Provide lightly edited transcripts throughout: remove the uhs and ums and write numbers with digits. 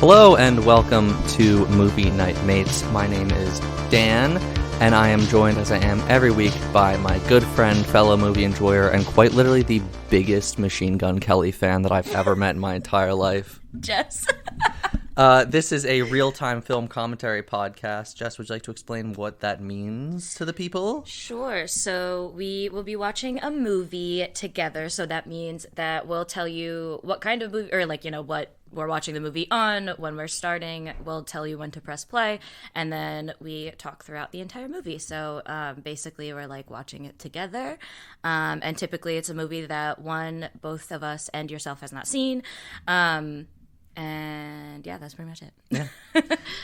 Hello and welcome to Movie Night Mates. My name is Dan, and I am joined, as I am every week, by my good friend, fellow movie enjoyer, and quite literally the biggest Machine Gun Kelly fan that I've ever met in my entire life. Jess. This is a real-time film commentary podcast. Jess, would you like to explain what that means to the people? Sure. So we will be watching a movie together. So that means that we'll tell you what kind of movie, or what we're watching the movie on, when we're starting. We'll tell you when to press play, and then we talk throughout the entire movie. So basically, we're watching it together. And typically, it's a movie that both of us and yourself has not seen. And yeah, that's pretty much it. Yeah,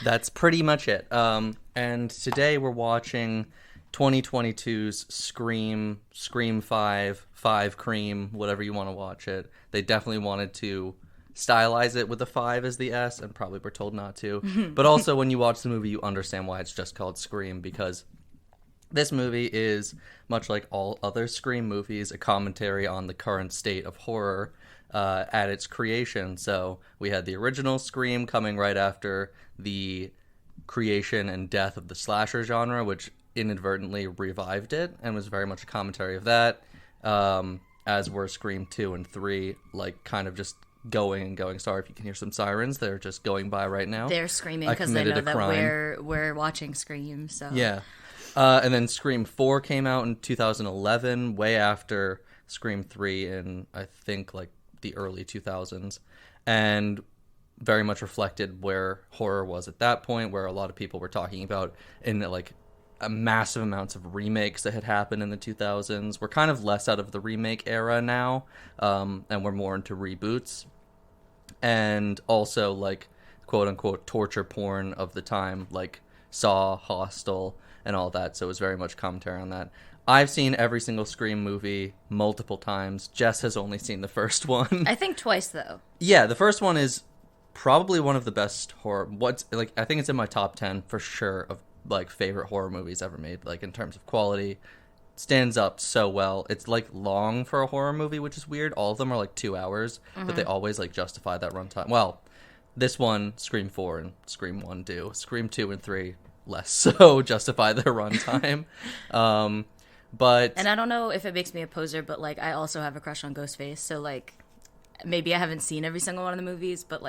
that's pretty much it. And today we're watching 2022's Scream 5, 5 Cream, whatever you want to watch it. They definitely wanted to stylize it with a 5 as the S, and probably were told not to. But also, when you watch the movie, you understand why it's just called Scream, because this movie is, much like all other Scream movies, a commentary on the current state of horror at its creation. So we had the original Scream coming right after the creation and death of the slasher genre, which inadvertently revived it and was very much a commentary of that, as were Scream 2 and 3, kind of just going and going. Sorry if you can hear some sirens. They're just going by right now. They're screaming because they know that we're watching Scream. So yeah. And then Scream 4 came out in 2011, way after Scream 3 in, I think, the early 2000s, and very much reflected where horror was at that point, where a lot of people were talking about in a massive amounts of remakes that had happened in the 2000s. We're kind of less out of the remake era now, and we're more into reboots, and also quote unquote torture porn of the time, like Saw, Hostel, and all that. So it was very much commentary on that. I've seen every single Scream movie multiple times. Jess has only seen the first one. I think twice, though. Yeah, the first one is probably one of the best horror. I think it's in my top 10 for sure of favorite horror movies ever made. In terms of quality, stands up so well. It's long for a horror movie, which is weird. All of them are 2 hours, but they always justify that runtime. Well, this one, Scream 4 and Scream 1 do. Scream 2 and 3 less so justify their runtime. And I don't know if it makes me a poser, but I also have a crush on Ghostface, so maybe I haven't seen every single one of the movies, but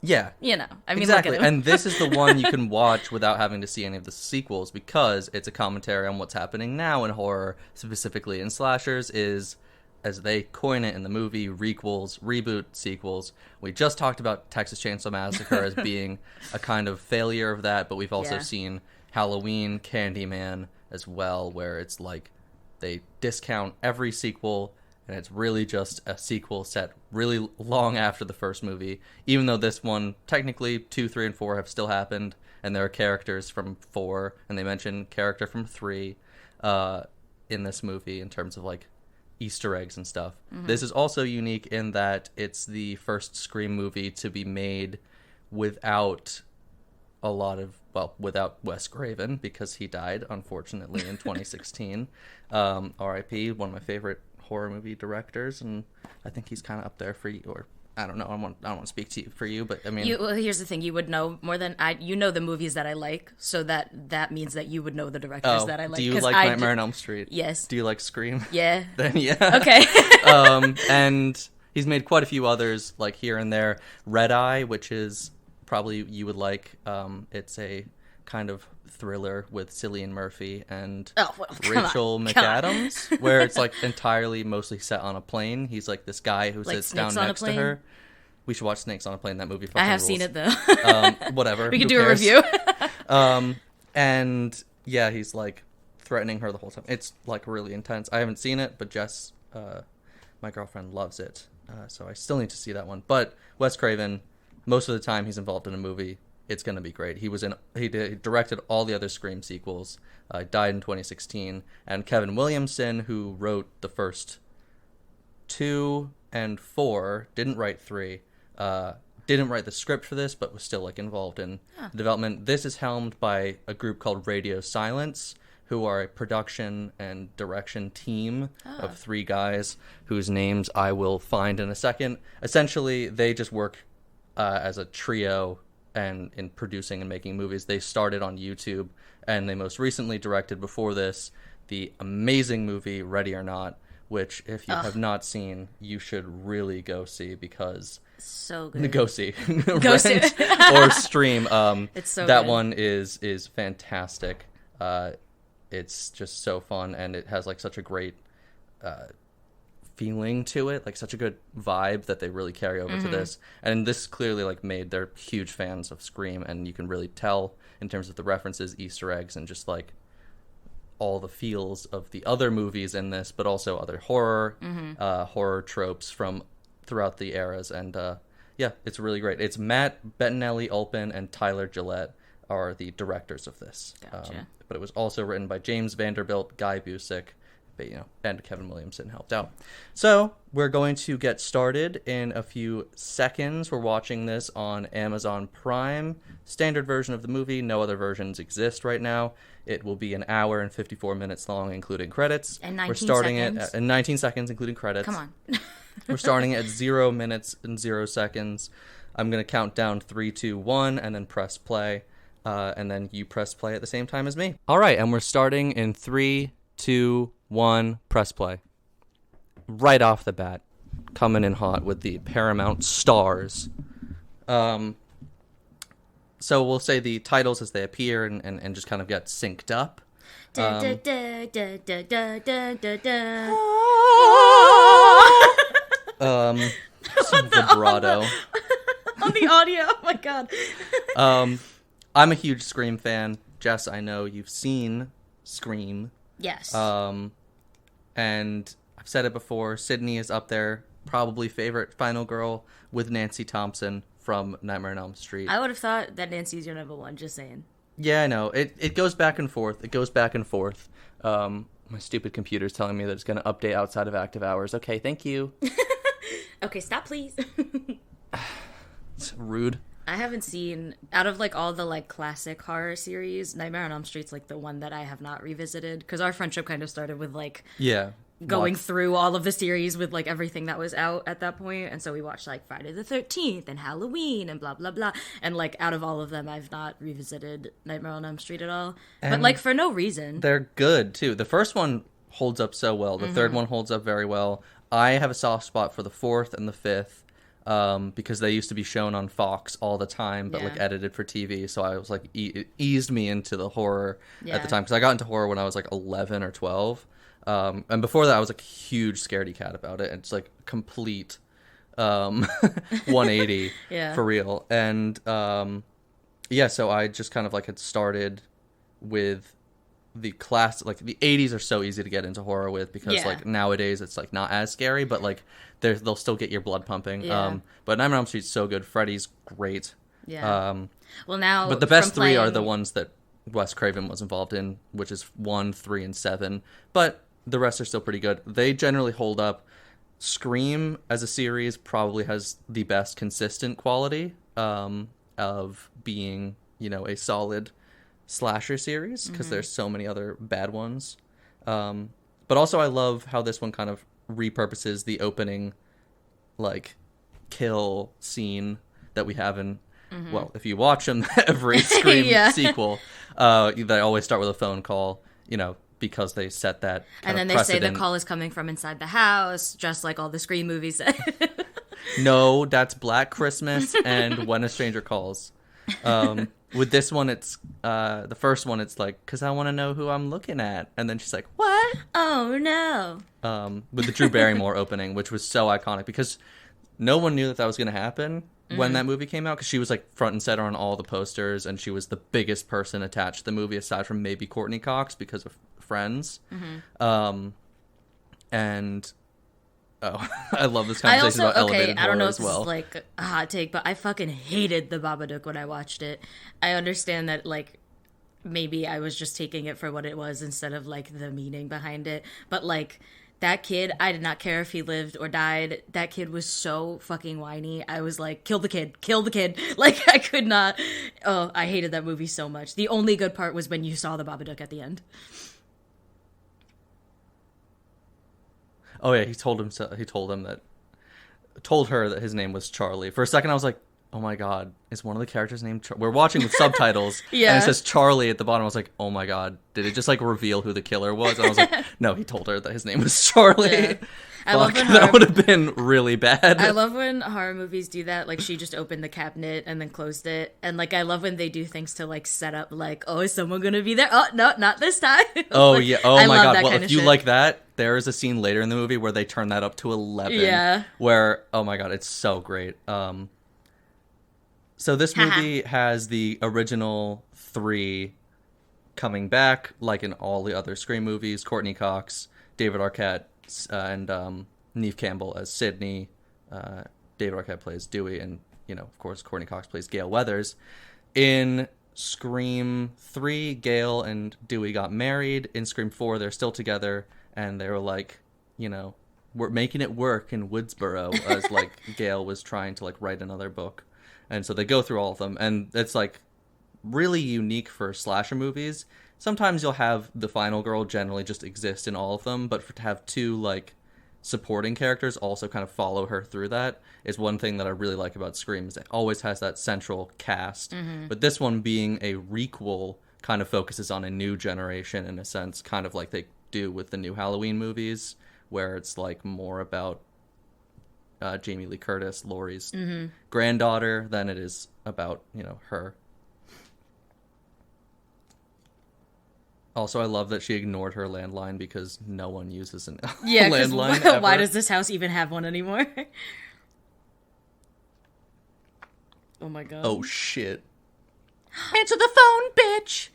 yeah, I mean, exactly. Look at And this is the one you can watch without having to see any of the sequels, because it's a commentary on what's happening now in horror, specifically in slashers, is, as they coin it in the movie, requels, reboot, sequels. We just talked about Texas Chainsaw Massacre as being a kind of failure of that, but we've also seen Halloween, Candyman as well, where it's they discount every sequel, and it's really just a sequel set really long after the first movie, even though this one, technically, 2, 3, and 4 have still happened, and there are characters from 4, and they mention character from 3 in this movie in terms of Easter eggs and stuff. Mm-hmm. This is also unique in that it's the first Scream movie to be made without without Wes Craven, because he died, unfortunately, in 2016. R.I.P., one of my favorite horror movie directors, and I think he's kind of up there for you, or I don't know, I don't want to speak to you for you, but I mean... Well, here's the thing, you would know more than I... You know the movies that I like, so that means that you would know the directors that I like. Do you like Nightmare on Elm Street? Yes. Do you like Scream? Yeah. Then yeah. Okay. And he's made quite a few others, here and there. Red Eye, which is... probably you would like. It's a kind of thriller with Cillian Murphy and Rachel McAdams, where it's entirely mostly set on a plane. He's this guy who sits down next to her. We should watch Snakes on a Plane. That movie fucking I have rules. seen it, though. Whatever. We could do a review. And yeah, he's threatening her the whole time. It's really intense. I haven't seen it, but Jess, my girlfriend, loves it. So I still need to see that one. But Wes Craven, most of the time he's involved in a movie, it's going to be great. He directed all the other Scream sequels, died in 2016, and Kevin Williamson, who wrote the first 2 and 4, didn't write 3, didn't write the script for this, but was still involved in development. This is helmed by a group called Radio Silence, who are a production and direction team of 3 guys whose names I will find in a second. Essentially, they just work as a trio and in producing and making movies. They started on YouTube, and they most recently directed before this the amazing movie Ready or Not, which if you have not seen, you should really go see, because so good. Go see. Go see. Or stream. It's so that good. one is fantastic. It's just so fun, and it has like such a great feeling to it, like such a good vibe that they really carry over to this. And this clearly like made, they're huge fans of Scream, and you can really tell in terms of the references, Easter eggs, and just like all the feels of the other movies in this, but also other horror tropes from throughout the eras. And yeah, it's really great. It's Matt Bettinelli-Olpin and Tyler Gillette are the directors of this. Gotcha. But it was also written by James Vanderbilt, Guy Busick, but, and Kevin Williamson helped out. So we're going to get started in a few seconds. We're watching this on Amazon Prime. Standard version of the movie. No other versions exist right now. It will be an hour and 54 minutes long, including credits. And 19 we're starting seconds. it in 19 seconds, including credits. Come on. We're starting at 0 minutes and 0 seconds. I'm going to count down 3, 2, 1, and then press play. And then you press play at the same time as me. All right, and we're starting in 3, 2, 1, press play. Right off the bat, coming in hot with the Paramount stars. So we'll say the titles as they appear and just kind of get synced up. Some vibrato. on the audio. Oh my god. I'm a huge Scream fan. Jess, I know you've seen Scream. Yes. And I've said it before, Sydney is up there, probably favorite final girl with Nancy Thompson from Nightmare on Elm Street. I would have thought that Nancy's your number one, just saying. Yeah, I know. It goes back and forth. My stupid computer's telling me that it's going to update outside of active hours. Okay, thank you. Okay, stop please. It's rude. I haven't seen, out of like all the like classic horror series, Nightmare on Elm Street's like the one that I have not revisited, because our friendship kind of started with like going through all of the series with like everything that was out at that point, and so we watched like Friday the 13th and Halloween and blah blah blah, and like out of all of them I've not revisited Nightmare on Elm Street at all, but like for no reason. They're good too. The first one holds up so well. The third one holds up very well. I have a soft spot for the fourth and the fifth. Because they used to be shown on Fox all the time, but like edited for TV. So I was like, it eased me into the horror at the time. Because I got into horror when I was like 11 or 12. And before that, I was like a huge scaredy cat about it. It's like complete 180 for real. And so I just kind of like had started with the class, like the 80s are so easy to get into horror with, because like nowadays it's like not as scary, but like they'll still get your blood pumping. But Nightmare on Elm Street's so good. Freddy's great. Well, now, but the best three are the ones that Wes Craven was involved in, which is 1, 3, and 7. But the rest are still pretty good. They generally hold up. Scream as a series probably has the best consistent quality of being, a solid slasher series, because there's so many other bad ones. But also I love how this one kind of repurposes the opening like kill scene that we have in well, if you watch them, every Scream sequel, they always start with a phone call, because they set that and then they precedent. say the call is coming from inside the house, just like all the Scream movies say. No, that's Black Christmas and When a Stranger Calls. With this one, it's the first one. It's like, because I want to know who I'm looking at, and then she's like, "What? Oh no!" With the Drew Barrymore opening, which was so iconic, because no one knew that was going to happen when that movie came out, because she was like front and center on all the posters, and she was the biggest person attached to the movie, aside from maybe Courtney Cox because of Friends. And I love this conversation about elevated I don't horror know as if well. this is like a hot take, but I fucking hated the Babadook when I watched it. I understand that like maybe I was just taking it for what it was instead of like the meaning behind it, but like that kid, I did not care if he lived or died. That kid was so fucking whiny. I was like, kill the kid. Like, I could not. Oh, I hated that movie so much. The only good part was when you saw the Babadook at the end. Oh yeah, he told her that his name was Charlie. For a second I was like, oh my god, is one of the characters named we're watching with subtitles, Yeah. and it says Charlie at the bottom. I was like, oh my god, did it just like reveal who the killer was? And I was like, no, he told her that his name was Charlie. Yeah. I Fuck, love when that would have been really bad. I love when horror movies do that. Like, she just opened the cabinet and then closed it. And, like, I love when they do things to, like, set up, like, oh, is someone going to be there? Oh, no, not this time. Oh, Like, yeah. Oh, I my love God. that Well, kind if of you shit. like that, there is a scene later in the movie where they turn that up to 11. Yeah. Where, oh, my God, it's so great. So this movie has the original 3 coming back, like in all the other Scream movies. Courtney Cox, David Arquette, and Neve Campbell as Sydney. David Arquette plays Dewey, and, you know, of course, Courtney Cox plays Gale Weathers. In Scream 3, Gale and Dewey got married. In Scream 4, they're still together, and they were like, you know, we're making it work in Woodsboro, as, like, Gale was trying to, like, write another book. And so they go through all of them, and it's, like, really unique for slasher movies. Sometimes you'll have the final girl generally just exist in all of them, but to have 2, like, supporting characters also kind of follow her through that is one thing that I really like about Scream, is it always has that central cast. But this one, being a requel, kind of focuses on a new generation in a sense, kind of like they do with the new Halloween movies, where it's like more about Jamie Lee Curtis, Laurie's granddaughter, than it is about, you know, her. Also, I love that she ignored her landline because no one uses an landline ever. Why does this house even have one anymore? Oh my god. Oh shit. Answer the phone, bitch!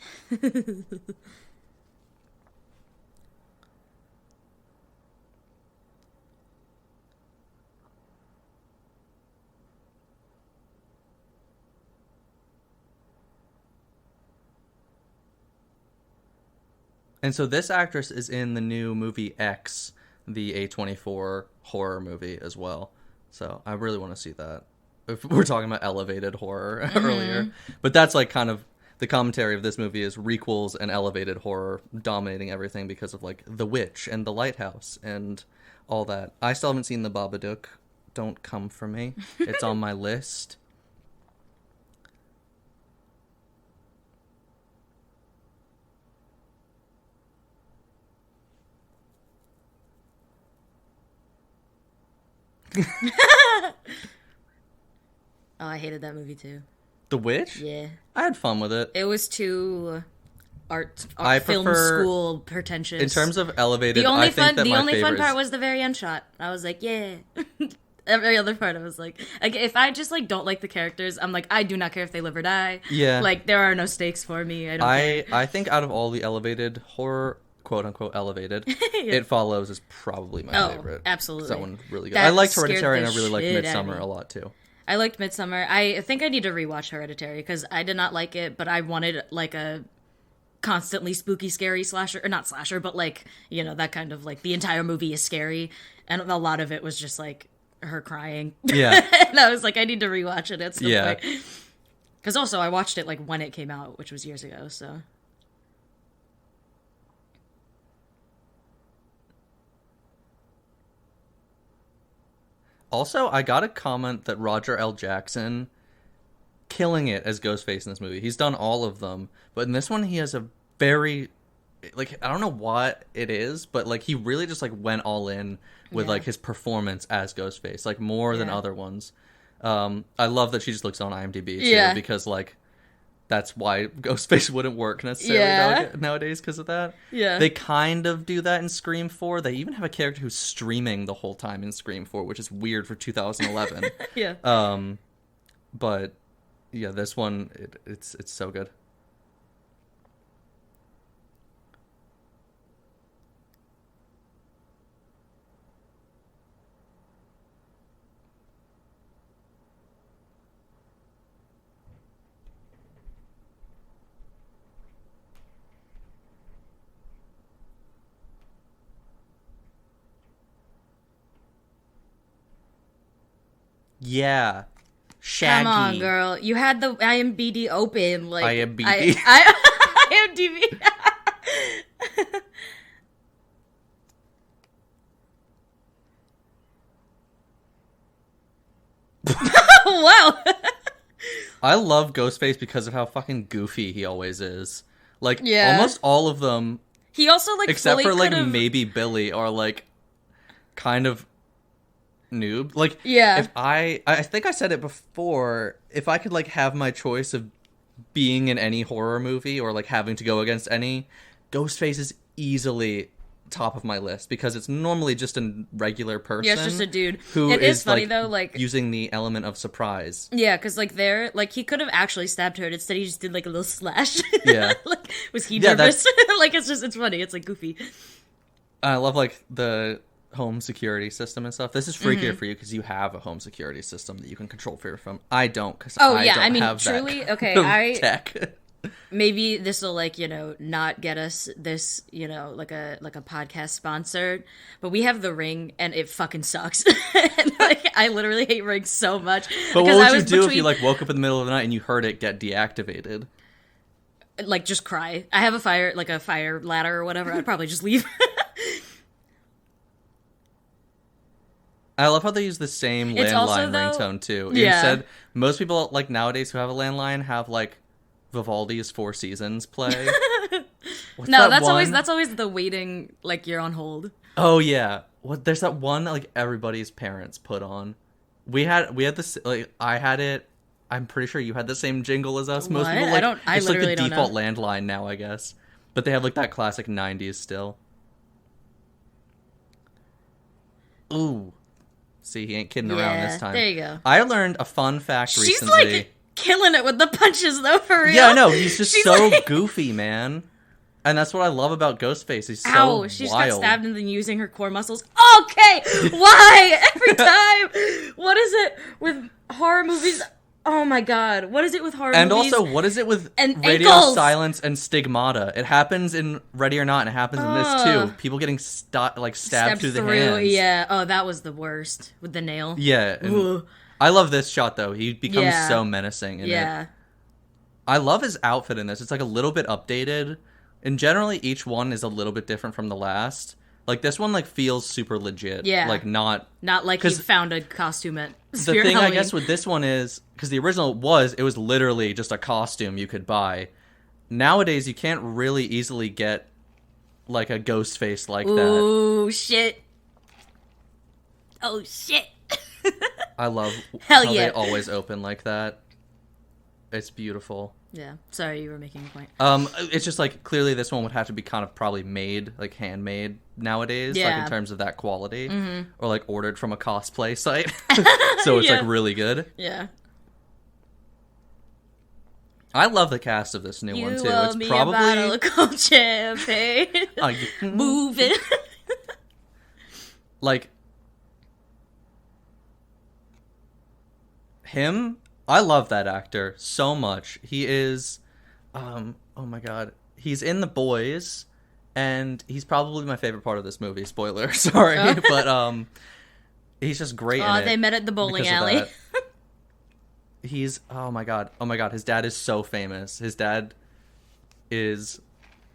And so this actress is in the new movie X, the A24 horror movie as well. So I really want to see that. If we're talking about elevated horror earlier. But that's like kind of the commentary of this movie is requels and elevated horror dominating everything because of like The Witch and The Lighthouse and all that. I still haven't seen The Babadook. Don't come for me. It's on my list. Oh, I hated that movie too. The Witch? Yeah. I had fun with it. It was too art I film prefer- school pretentious. In terms of elevated, the only I think fun that the my only fun favorite part is- was the very end shot. I was like, yeah. Every other part I was like if I just like don't like the characters, I'm like, I do not care if they live or die. Yeah. Like there are no stakes for me. I don't care. I think out of all the elevated horror, quote unquote elevated, It Follows is probably my favorite. Absolutely. That one's really good. That I liked scared Hereditary and the I really liked shit out of Midsommar me. a lot too. I liked Midsommar. I think I need to rewatch Hereditary because I did not like it, but I wanted like a constantly spooky, scary slasher, or not slasher, but like, you know, that kind of like the entire movie is scary, and a lot of it was just like her crying. Yeah. And I was like, I need to rewatch it at some Yeah. point. Because also I watched it like when it came out, which was years ago, so. Also, I got a comment that Roger L. Jackson killing it as Ghostface in this movie. He's done all of them, but in this one he has a very like, I don't know what it is, but like he really just like went all in with like his performance as Ghostface, like more than other ones. I love that she just looks on IMDb too, because like that's why Ghostface wouldn't work necessarily nowadays because of that. Yeah. They kind of do that in Scream 4. They even have a character who's streaming the whole time in Scream 4, which is weird for 2011. Yeah. But yeah, this one, it's so good. Yeah. Shaggy. Come on, girl. You had the IMDb open. Like IMDb. IMDb. Wow. I love Ghostface because of how fucking goofy he always is. Like, Yeah. almost all of them, He also, like, except fully for, like, could've- maybe Billy, are, like, kind of noob. Like, Yeah. if I think I said it before, if I could, like, have my choice of being in any horror movie or, like, having to go against any, Ghostface is easily top of my list because it's normally just a regular person. Yeah, it's just a dude. Who It is funny, like, though, like... using the element of surprise. Yeah, because, like, he could have actually stabbed her, and instead he just did, like, a little slash. Yeah. Like, was he Yeah, nervous? Like, it's funny. It's, like, goofy. I love, like, the home security system and stuff. This is freakier for you because you have a home security system that you can control for your phone. I don't, because I don't have truly, that okay, kind of tech. Maybe this will, like, you know, not get us this, you know, like a podcast sponsored, but we have the Ring and it fucking sucks. And, like, I literally hate Ring so much. But what would you do if you, like, woke up in the middle of the night and you heard it get deactivated? Like, just cry. I have a fire ladder or whatever. I'd probably just leave. I love how they use the same It's also, landline though- ringtone too. Yeah. Instead, most people, like, nowadays who have a landline have, like, Vivaldi's Four Seasons play. What's No, that that's always the waiting, like, you're on hold. Oh yeah, there's that one that, like, everybody's parents put on. We had this, like, I had it. I'm pretty sure you had the same jingle as us. Most What? people, like, I it's literally like the don't default know. landline now, I guess. But they have, like, that classic 90s still. Ooh. See, he ain't kidding around this time. There you go. I learned a fun fact She's, recently. like, killing it with the punches, though, for real. Yeah, I know. He's just She's so like- goofy, man. And that's what I love about Ghostface. He's so Ow, she just got wild. stabbed and then using her core muscles. Okay, why? Every time. What is it with horror movies? Oh my god, what is it with horror And movies? also, what is it with And radio ankles. silence and stigmata? It happens in Ready or Not, and it happens in this too. People getting stabbed through the hands. Yeah, oh, that was the worst with the nail. Yeah. and Ugh. I love this shot, though. He becomes Yeah. so menacing in it. Yeah. I love his outfit in this. It's, like, a little bit updated. And generally, each one is a little bit different from the last. Like, this one, like, feels super legit. Yeah. Like, not... Not like you 'Cause found a costume at The Spirit thing, Halloween. I guess, with this one is... Because the original it was literally just a costume you could buy. Nowadays, you can't really easily get, like, a ghost face like that. Ooh, shit. Oh, shit. I love Hell how yeah. they always open like that. It's beautiful. Yeah, sorry, you were making a point. It's just, like, clearly this one would have to be kind of probably made, like, handmade nowadays, like, Yeah. in terms of that quality. Or, like, ordered from a cosplay site. So it's, Yeah. like, really good. Yeah. I love the cast of this new one, too. owe It's me probably... a bottle of cold champagne. Moving. Like, him, I love that actor so much. He is, oh my god, he's in The Boys, and he's probably my favorite part of this movie. Spoiler, sorry, but he's just great in it. They met at the bowling because of alley. that. He's, oh my god, his dad is so famous. His dad is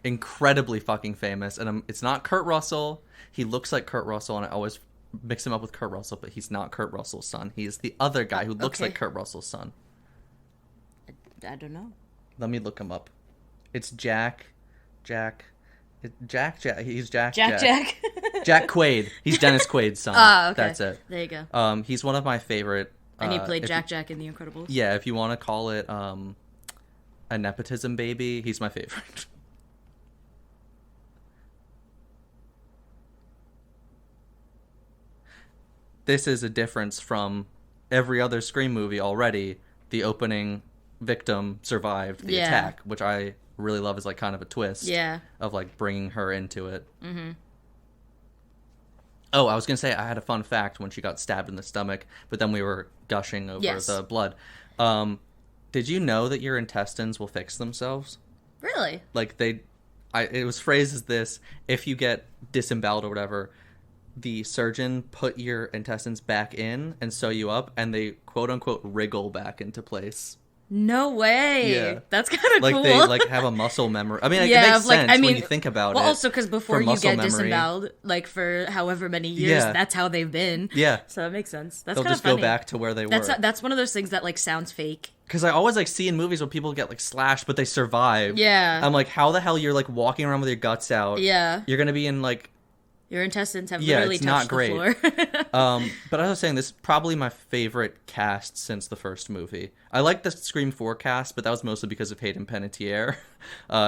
incredibly fucking famous, and it's not Kurt Russell. He looks like Kurt Russell, and I always mix him up with Kurt Russell, but he's not Kurt Russell's son. He is the other guy who looks Okay. like Kurt Russell's son. I don't know. Let me look him up. It's Jack. He's Jack. Jack. Jack Quaid. He's Dennis Quaid's son. Ah, okay. That's it. There you go. He's one of my favorite. And he played if Jack in The Incredibles. Yeah, if you want to call it a nepotism baby, he's my favorite. This is a difference from every other Scream movie already. The opening victim survived the Yeah. attack, which I really love as, like, kind of a twist. Yeah. Of, like, bringing her into it. Mm-hmm. Oh, I was going to say I had a fun fact when she got stabbed in the stomach, but then we were gushing over Yes. the blood. Did you know that your intestines will fix themselves? Really? Like, it was phrased as this: if you get disemboweled or whatever, the surgeon put your intestines back in and sew you up, and they quote unquote wriggle back into place. No way. Yeah. That's kind of Like cool. they like have a muscle memory. I mean, it Yeah, makes like, sense I mean, when you think about it. well, also because before for you muscle get memory. disemboweled, like for however many years, Yeah. that's how they've been. Yeah. So it makes sense. That's They'll kind of just funny. go back to where they were. That's one of those things that like sounds fake. Because I always like see in movies when people get like slashed, but they survive. Yeah. I'm like, how the hell you're like walking around with your guts out? Yeah. You're gonna be in like. Your intestines have Yeah, literally it's touched not great. the floor. But as I was saying, this is probably my favorite cast since the first movie. I like the Scream 4 cast, but that was mostly because of Hayden Panettiere.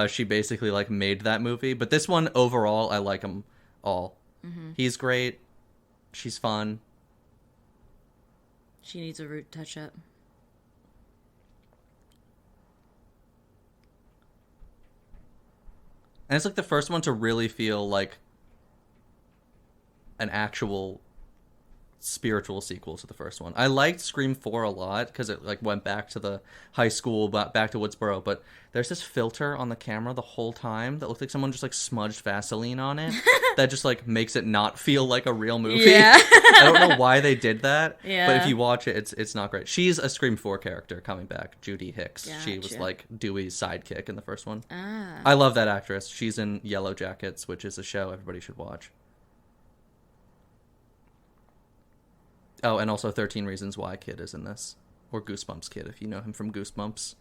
She basically like made that movie. But this one overall, I like them all. Mm-hmm. He's great. She's fun. She needs a root touch-up. And it's like the first one to really feel like an actual spiritual sequel to the first one. I liked Scream 4 a lot because it like went back to the high school, back to Woodsboro, but there's this filter on the camera the whole time that looks like someone just like smudged Vaseline on it that just like makes it not feel like a real movie. Yeah. I don't know why they did that, Yeah. but if you watch it, it's not great. She's a Scream 4 character coming back, Judy Hicks. Gotcha. She was like Dewey's sidekick in the first one. Ah. I love that actress. She's in Yellow Jackets, which is a show everybody should watch. Oh, and also 13 Reasons Why Kid is in this. Or Goosebumps Kid, if you know him from Goosebumps.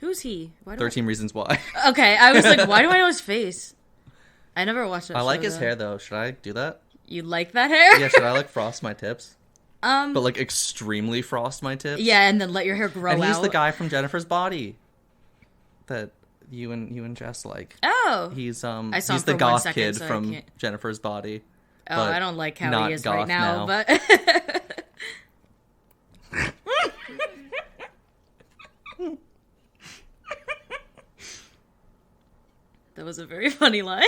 Who's he? Why do 13 Reasons Why. Okay, I was like, why do I know his face? I never watched that I show, like his though. hair, though. Should I do that? You like that hair? Yeah, should I, like, frost my tips? But, like, extremely frost my tips? Yeah, and then let your hair grow out. And he's the guy from Jennifer's Body that you and Jess like. Oh. He's saw him he's for the 1 goth second, kid so I from can't- Jennifer's Body. Oh, I don't like how not he is goth right now, now. but... That was a very funny line.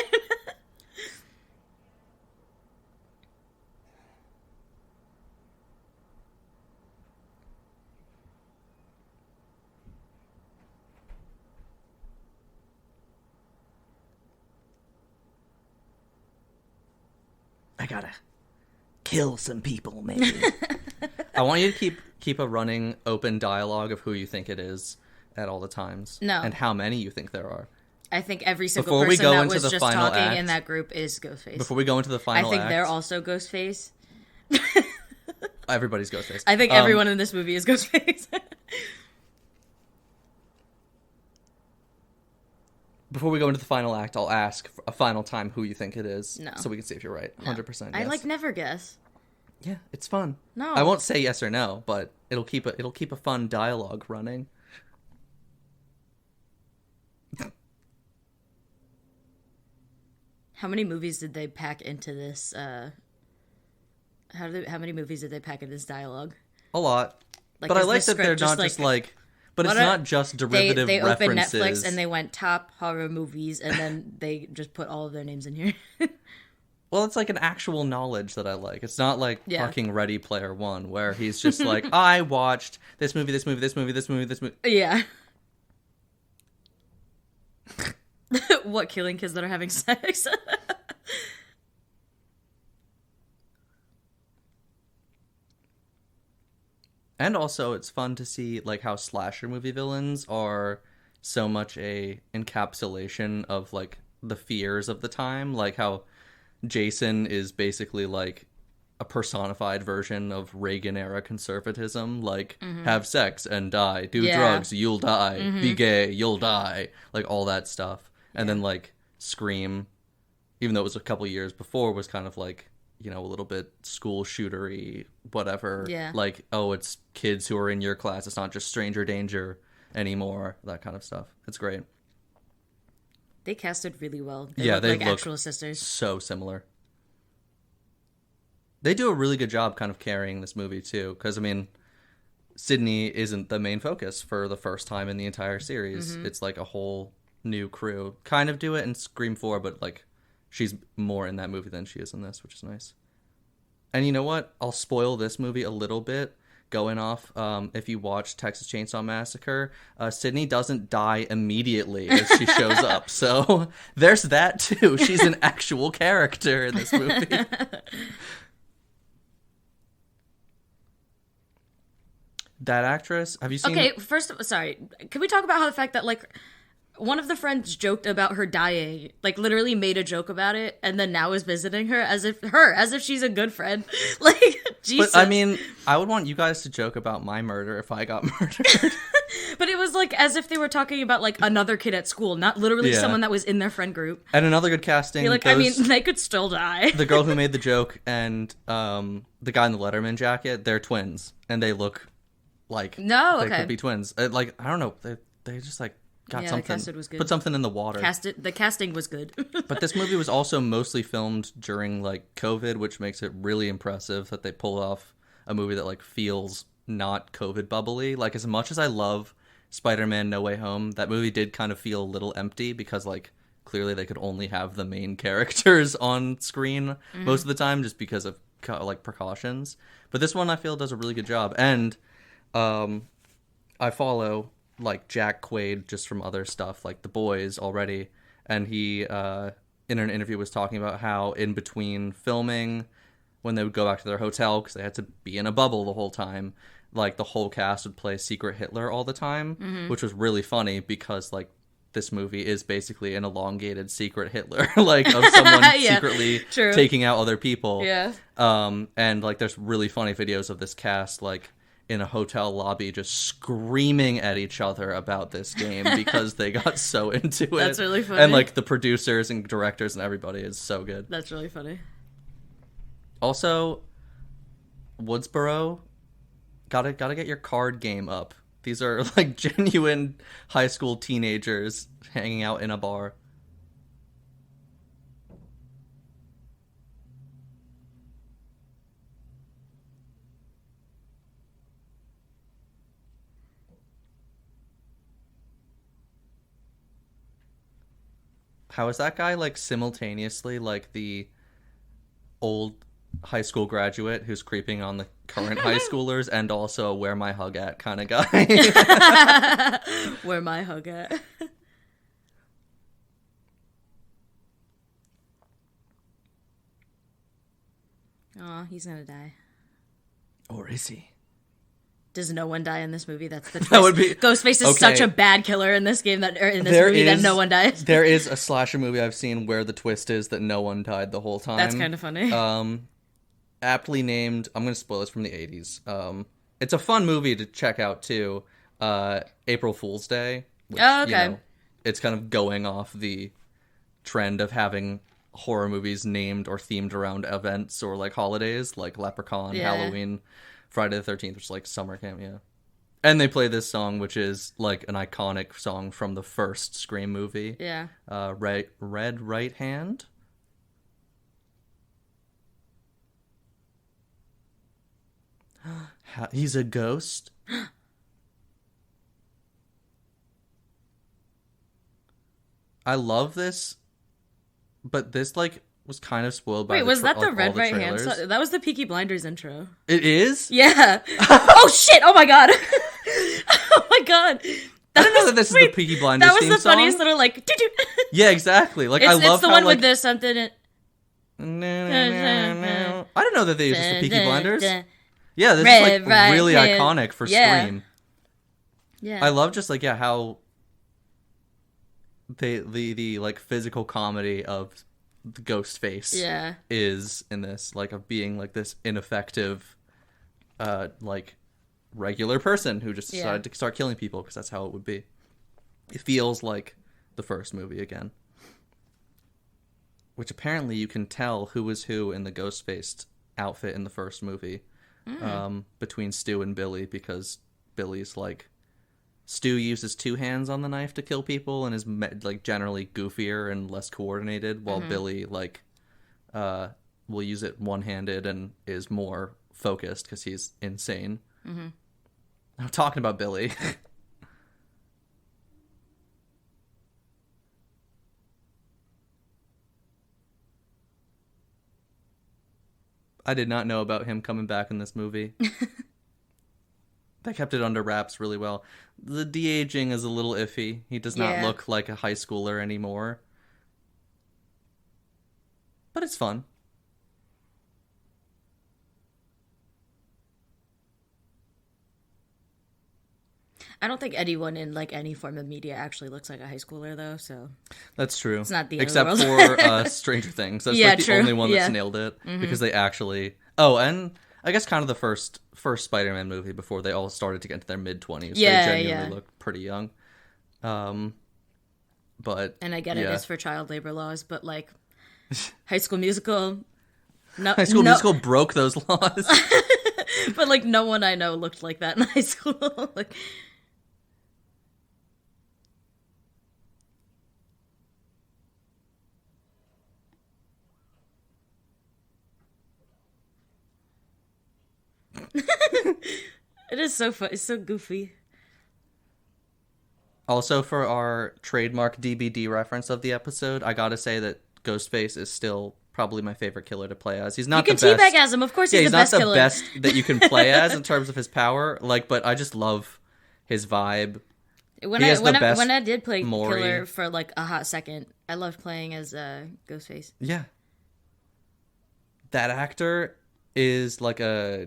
I gotta kill some people, maybe. I want you to keep a running, open dialogue of who you think it is at all the times. No. And how many you think there are. I think every single Before we person go that into was the just final talking act- in that group is Ghostface. Before we go into the final I think act, they're also Ghostface. everybody's Ghostface. I think everyone in this movie is Ghostface. Before we go into the final act, I'll ask a final time who you think it is. No. So we can see if you're right. 100% yes. I like never guess. Yeah, it's fun. No. I won't say yes or no, but it'll keep a fun dialogue running. How many movies did they pack into this? How many movies did they pack in this dialogue? A lot. Like, but I is like the that they're script just not just like. But it's What not just derivative they opened references. Netflix and they went top horror movies, and then they just put all of their names in here. Well, it's like an actual knowledge that I like. It's not like Yeah. fucking Ready Player One, where he's just like, I watched this movie, this movie, this movie, this movie, this movie. Yeah. What, killing kids that are having sex? And also, it's fun to see like how slasher movie villains are so much a encapsulation of like the fears of the time. Like how Jason is basically like a personified version of Reagan era conservatism. Like have sex and die, do Yeah. drugs, you'll die, be gay, you'll die, like all that stuff. And then like Scream, even though it was a couple years before, was kind of like, you know, a little bit school shootery, whatever. Yeah. Like, oh, it's kids who are in your class. It's not just stranger danger anymore. That kind of stuff. It's great. They casted really well. Yeah, look they like look actual sisters. so similar. They do a really good job kind of carrying this movie, too. Because, I mean, Sydney isn't the main focus for the first time in the entire series. It's like a whole new crew. Kind of do it in Scream 4, but, like, she's more in that movie than she is in this, which is nice. And you know what? I'll spoil this movie a little bit. Going off, if you watch Texas Chainsaw Massacre, Sydney doesn't die immediately as she shows up. So there's that too. She's an actual character in this movie. that actress. Have you seen? Okay, first, sorry. Can we talk about how the fact that like one of the friends joked about her dying, like literally made a joke about it, and then now is visiting her as if she's a good friend. Like, Jesus. But I mean, I would want you guys to joke about my murder if I got murdered. But it was like as if they were talking about like another kid at school, not literally someone that was in their friend group. And another good casting. Like, I mean, they could still die. The girl who made the joke and the guy in the Letterman jacket, they're twins, and they look like they could be twins. Like, I don't know, they just like got something. The casting was good. Put something in the water. The casting was good. But this movie was also mostly filmed during like COVID, which makes it really impressive that they pulled off a movie that like feels not COVID bubbly. Like, as much as I love Spider-Man No Way Home, that movie did kind of feel a little empty because like clearly they could only have the main characters on screen most of the time just because of like precautions. But this one I feel does a really good job. And I follow like Jack Quaid just from other stuff like The Boys already, and he in an interview was talking about how in between filming, when they would go back to their hotel because they had to be in a bubble the whole time, like the whole cast would play Secret Hitler all the time, which was really funny because like this movie is basically an elongated Secret Hitler, like of someone secretly taking out other people. And like there's really funny videos of this cast like in a hotel lobby just screaming at each other about this game because they got so into it. That's really funny. And like the producers and directors and everybody is so good. That's really funny. Also, Woodsboro, gotta get your card game up. These are like genuine high school teenagers hanging out in a bar. How is that guy like simultaneously like the old high school graduate who's creeping on the current high schoolers and also a where my hug at kind of guy? Where my hug at? Aw, he's gonna die. Or is he? Does no one die in this movie? That's the twist. That would be... Ghostface is such a bad killer in this game that that no one dies. There is a slasher movie I've seen where the twist is that no one died the whole time. That's kind of funny. Aptly named. I'm going to spoil this from the 80s. It's a fun movie to check out too. April Fool's Day. Which, okay. You know, it's kind of going off the trend of having horror movies named or themed around events or like holidays, like Leprechaun, Halloween, Friday the 13th, which is like summer camp, And they play this song, which is like an iconic song from the first Scream movie. Yeah. Red Right Hand. He's a ghost. I love this, but this like was kind of spoiled by. Wait, was that the Red Right Hand song? That was the Peaky Blinders intro. It is? Yeah. Oh shit! Oh my god! Oh my god! I don't know that this is the Peaky Blinders theme song. That was the funniest little like. Yeah, exactly. Like I love it's the how, one like, with this something. I don't know that they use this for Peaky Blinders. Yeah, this is like really iconic for Scream. Yeah. I love just like how the like physical comedy of the ghost face is in this, like of being like this ineffective like regular person who just decided to start killing people because that's how it would be. It feels like the first movie again, which apparently you can tell who was who in the ghost faced outfit in the first movie between Stu and Billy, because Billy's like Stu uses two hands on the knife to kill people and is like generally goofier and less coordinated, while Billy like will use it one-handed and is more focused because he's insane. I'm talking about Billy. I did not know about him coming back in this movie. They kept it under wraps really well. The de-aging is a little iffy. He does not look like a high schooler anymore. But it's fun. I don't think anyone in like any form of media actually looks like a high schooler though, so That's true. it's not the end Except of the world. for Stranger Things. That's Yeah, like the true. only one that's Yeah. nailed it because they actually. Oh, and I guess kind of the first Spider-Man movie before they all started to get into their mid-20s. Yeah, They genuinely yeah. looked pretty young. But And I get it yeah. is for child labor laws, but like High School Musical, no, High School no, Musical broke those laws. but like no one I know looked like that in high school. Like, it is so fun. It's so goofy. Also, for our trademark DBD reference of the episode, I gotta say that Ghostface is still probably my favorite killer to play as. He's not You the can best. teabag as him, of course. Yeah, He's he's the not best the killer. best that you can play as in terms of his power. Like, but I just love his vibe. When He I has the best when I did play Maury. killer for like a hot second, I loved playing as Ghostface. Yeah, that actor is like I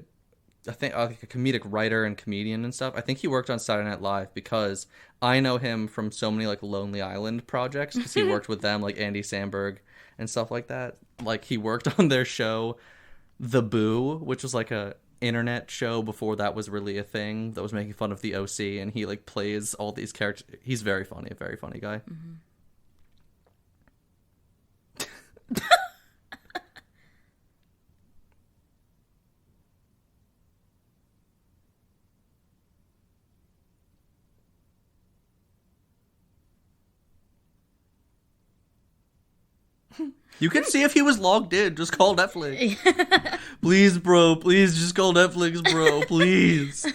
think like a comedic writer and comedian and stuff. I think he worked on Saturday Night Live because I know him from so many like Lonely Island projects because he worked with them, like Andy Samberg and stuff like that. Like he worked on their show, The Boo, which was like a internet show before that was really a thing that was making fun of the OC, and he like plays all these characters. He's very funny, a very funny guy. Mm-hmm. You can see if he was logged in. Just call Netflix. Please, bro. Please just call Netflix, bro. Please.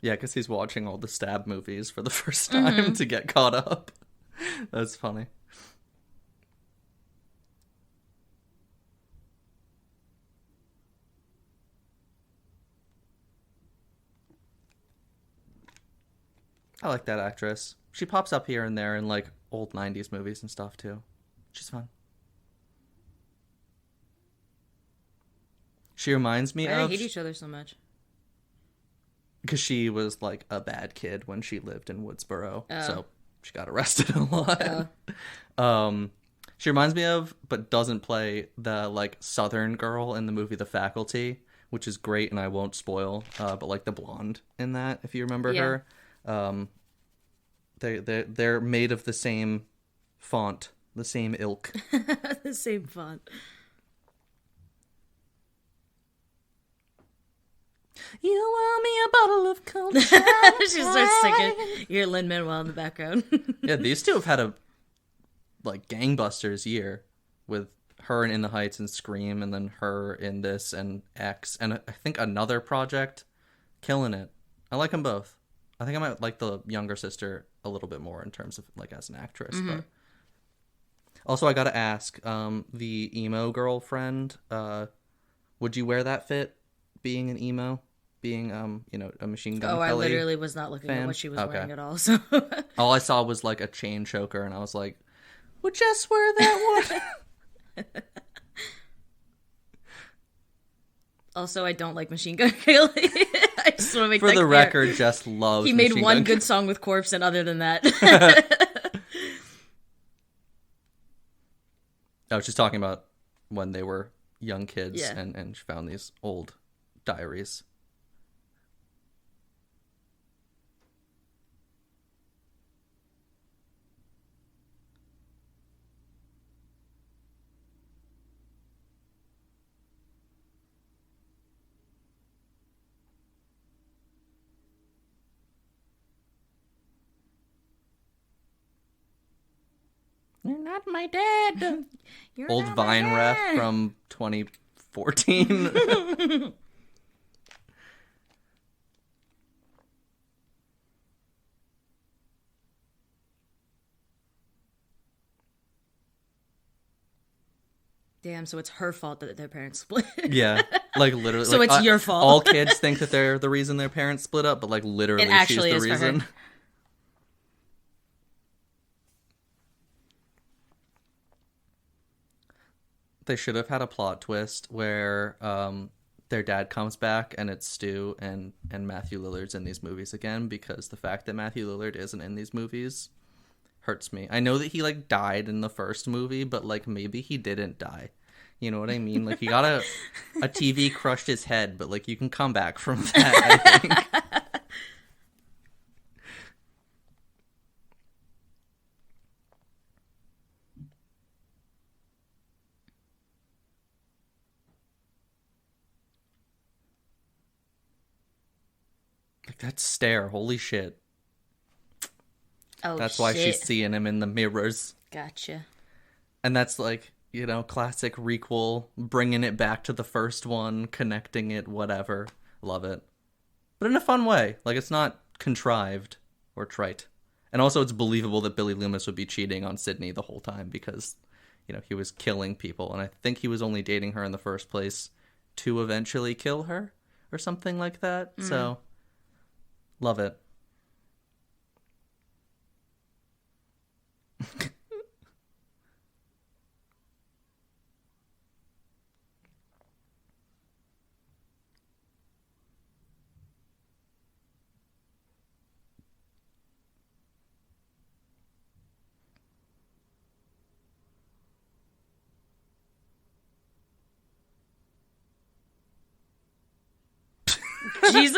Yeah, because he's watching all the Stab movies for the first time to get caught up. That's funny. I like that actress. She pops up here and there in like old 90s movies and stuff too. She's fun. She reminds me Why do they of... hate each other so much? Because she was like a bad kid when she lived in Woodsboro. Oh. So she got arrested a lot. She reminds me of, but doesn't play, the like Southern girl in the movie The Faculty, which is great and I won't spoil. But like the blonde in that, if you remember her. They're made of the same font, the same ilk. The same font. You want me a bottle of cold She starts singing. You hear Lin-Manuel in the background. Yeah, these two have had a like gangbusters year with her in the Heights and Scream, and then her in this and X, and I think another project, killing it. I like them both. I think I might like the younger sister a little bit more in terms of like as an actress. But also, I gotta ask, the emo girlfriend, would you wear that fit? Being an emo, being a Machine Gun Kelly I literally was not looking fan? at what she was Okay. wearing at all. So All I saw was like a chain choker, and I was like, would Jess wear that one? also, I don't like Machine Gun Kelly. I just want to make For that the clear. record, Jess loves He made Machine one Gun good song with Corpse, and other than that, I was just talking about when they were young kids, Yeah. and she found these old diaries. You're not my dad. You're Old not my Vine dad. ref from 2014. Damn, so it's her fault that their parents split. Yeah, like literally. So like, it's your fault. All kids think that they're the reason their parents split up, but like literally, It actually she's the is for her. reason. They should have had a plot twist where their dad comes back and it's Stu and Matthew Lillard's in these movies again, because the fact that Matthew Lillard isn't in these movies hurts me. I know that he like died in the first movie, but like maybe he didn't die. You know what I mean? Like he got a TV crushed his head, but like you can come back from that, I think. Like that stare, holy shit. Oh, that's why she's seeing him in the mirrors. Gotcha. And that's like, you know, classic requel, bringing it back to the first one, connecting it, whatever. Love it. But in a fun way. Like, it's not contrived or trite. And also it's believable that Billy Loomis would be cheating on Sydney the whole time because, you know, he was killing people. And I think he was only dating her in the first place to eventually kill her or something like that. So, love it. Jesus.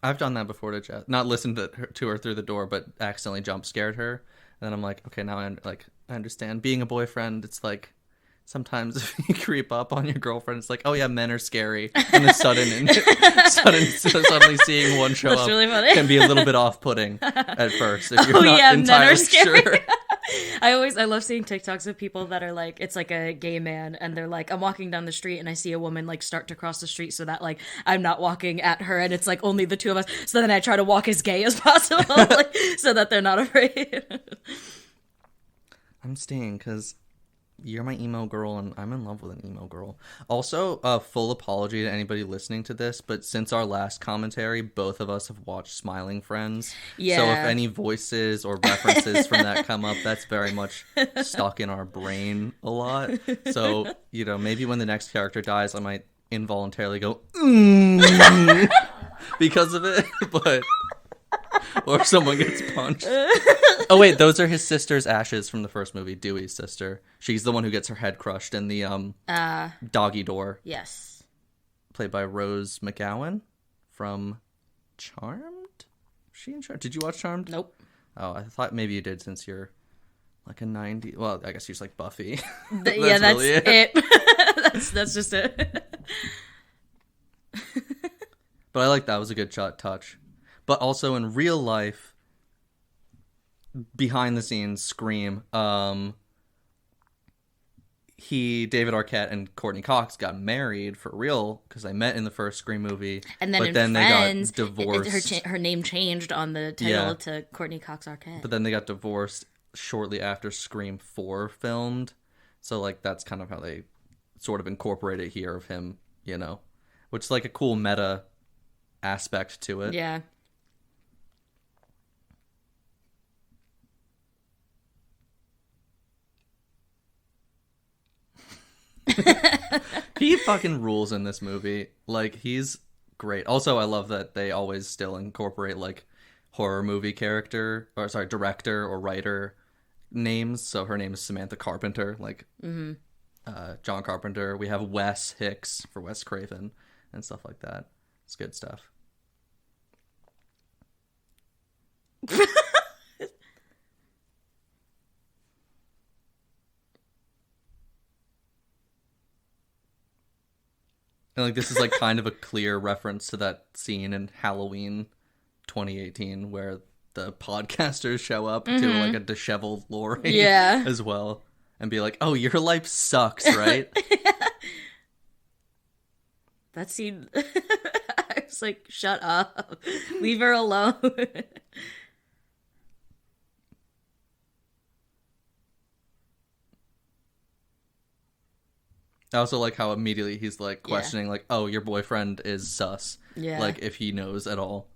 I've done that before to Jess. Not listened to her through the door, but accidentally jump scared her. And then I'm like, okay, now I understand. Being a boyfriend, it's like sometimes if you creep up on your girlfriend, it's like, oh yeah, men are scary. And the suddenly seeing one show That's up really funny. can be a little bit off-putting at first if you're Oh not yeah, men entirely are scary. sure. I love seeing TikToks of people that are like, it's like a gay man and they're like, I'm walking down the street and I see a woman like start to cross the street so that like I'm not walking at her and it's like only the two of us. So then I try to walk as gay as possible, like, so that they're not afraid. I'm staying because you're my emo girl and I'm in love with an emo girl. Also, full apology to anybody listening to this, but since our last commentary, both of us have watched Smiling Friends. Yeah. So if any voices or references from that come up, that's very much stuck in our brain a lot. So, you know, maybe when the next character dies, I might involuntarily go, because of it, but... Or someone gets punched. Oh wait, those are his sister's ashes from the first movie, Dewey's sister. She's the one who gets her head crushed in the doggy door. Yes. Played by Rose McGowan from Charmed? She in Charmed? Did you watch Charmed? Nope. Oh, I thought maybe you did since you're like a 90. Well, I guess she's like Buffy. That's really it. that's just it. But I like that. It was a good touch. But also in real life, behind the scenes, Scream, David Arquette and Courtney Cox got married for real because they met in the first Scream movie. And then they got divorced. Her name changed on the title to Courtney Cox Arquette. But then they got divorced shortly after Scream 4 filmed. So like that's kind of how they sort of incorporate it here of him, you know, which is like a cool meta aspect to it. Yeah. He fucking rules in this movie. Like, he's great. Also, I love that they always still incorporate, like, horror movie director or writer names. So her name is Samantha Carpenter, like, John Carpenter. We have Wes Hicks for Wes Craven and stuff like that. It's good stuff. And like this is like kind of a clear reference to that scene in Halloween 2018 where the podcasters show up to like a disheveled Laurie as well and be like, "Oh, your life sucks, right?" That scene, I was like, "Shut up, leave her alone." I also like how immediately he's like questioning, like, oh, your boyfriend is sus. Yeah. Like, if he knows at all.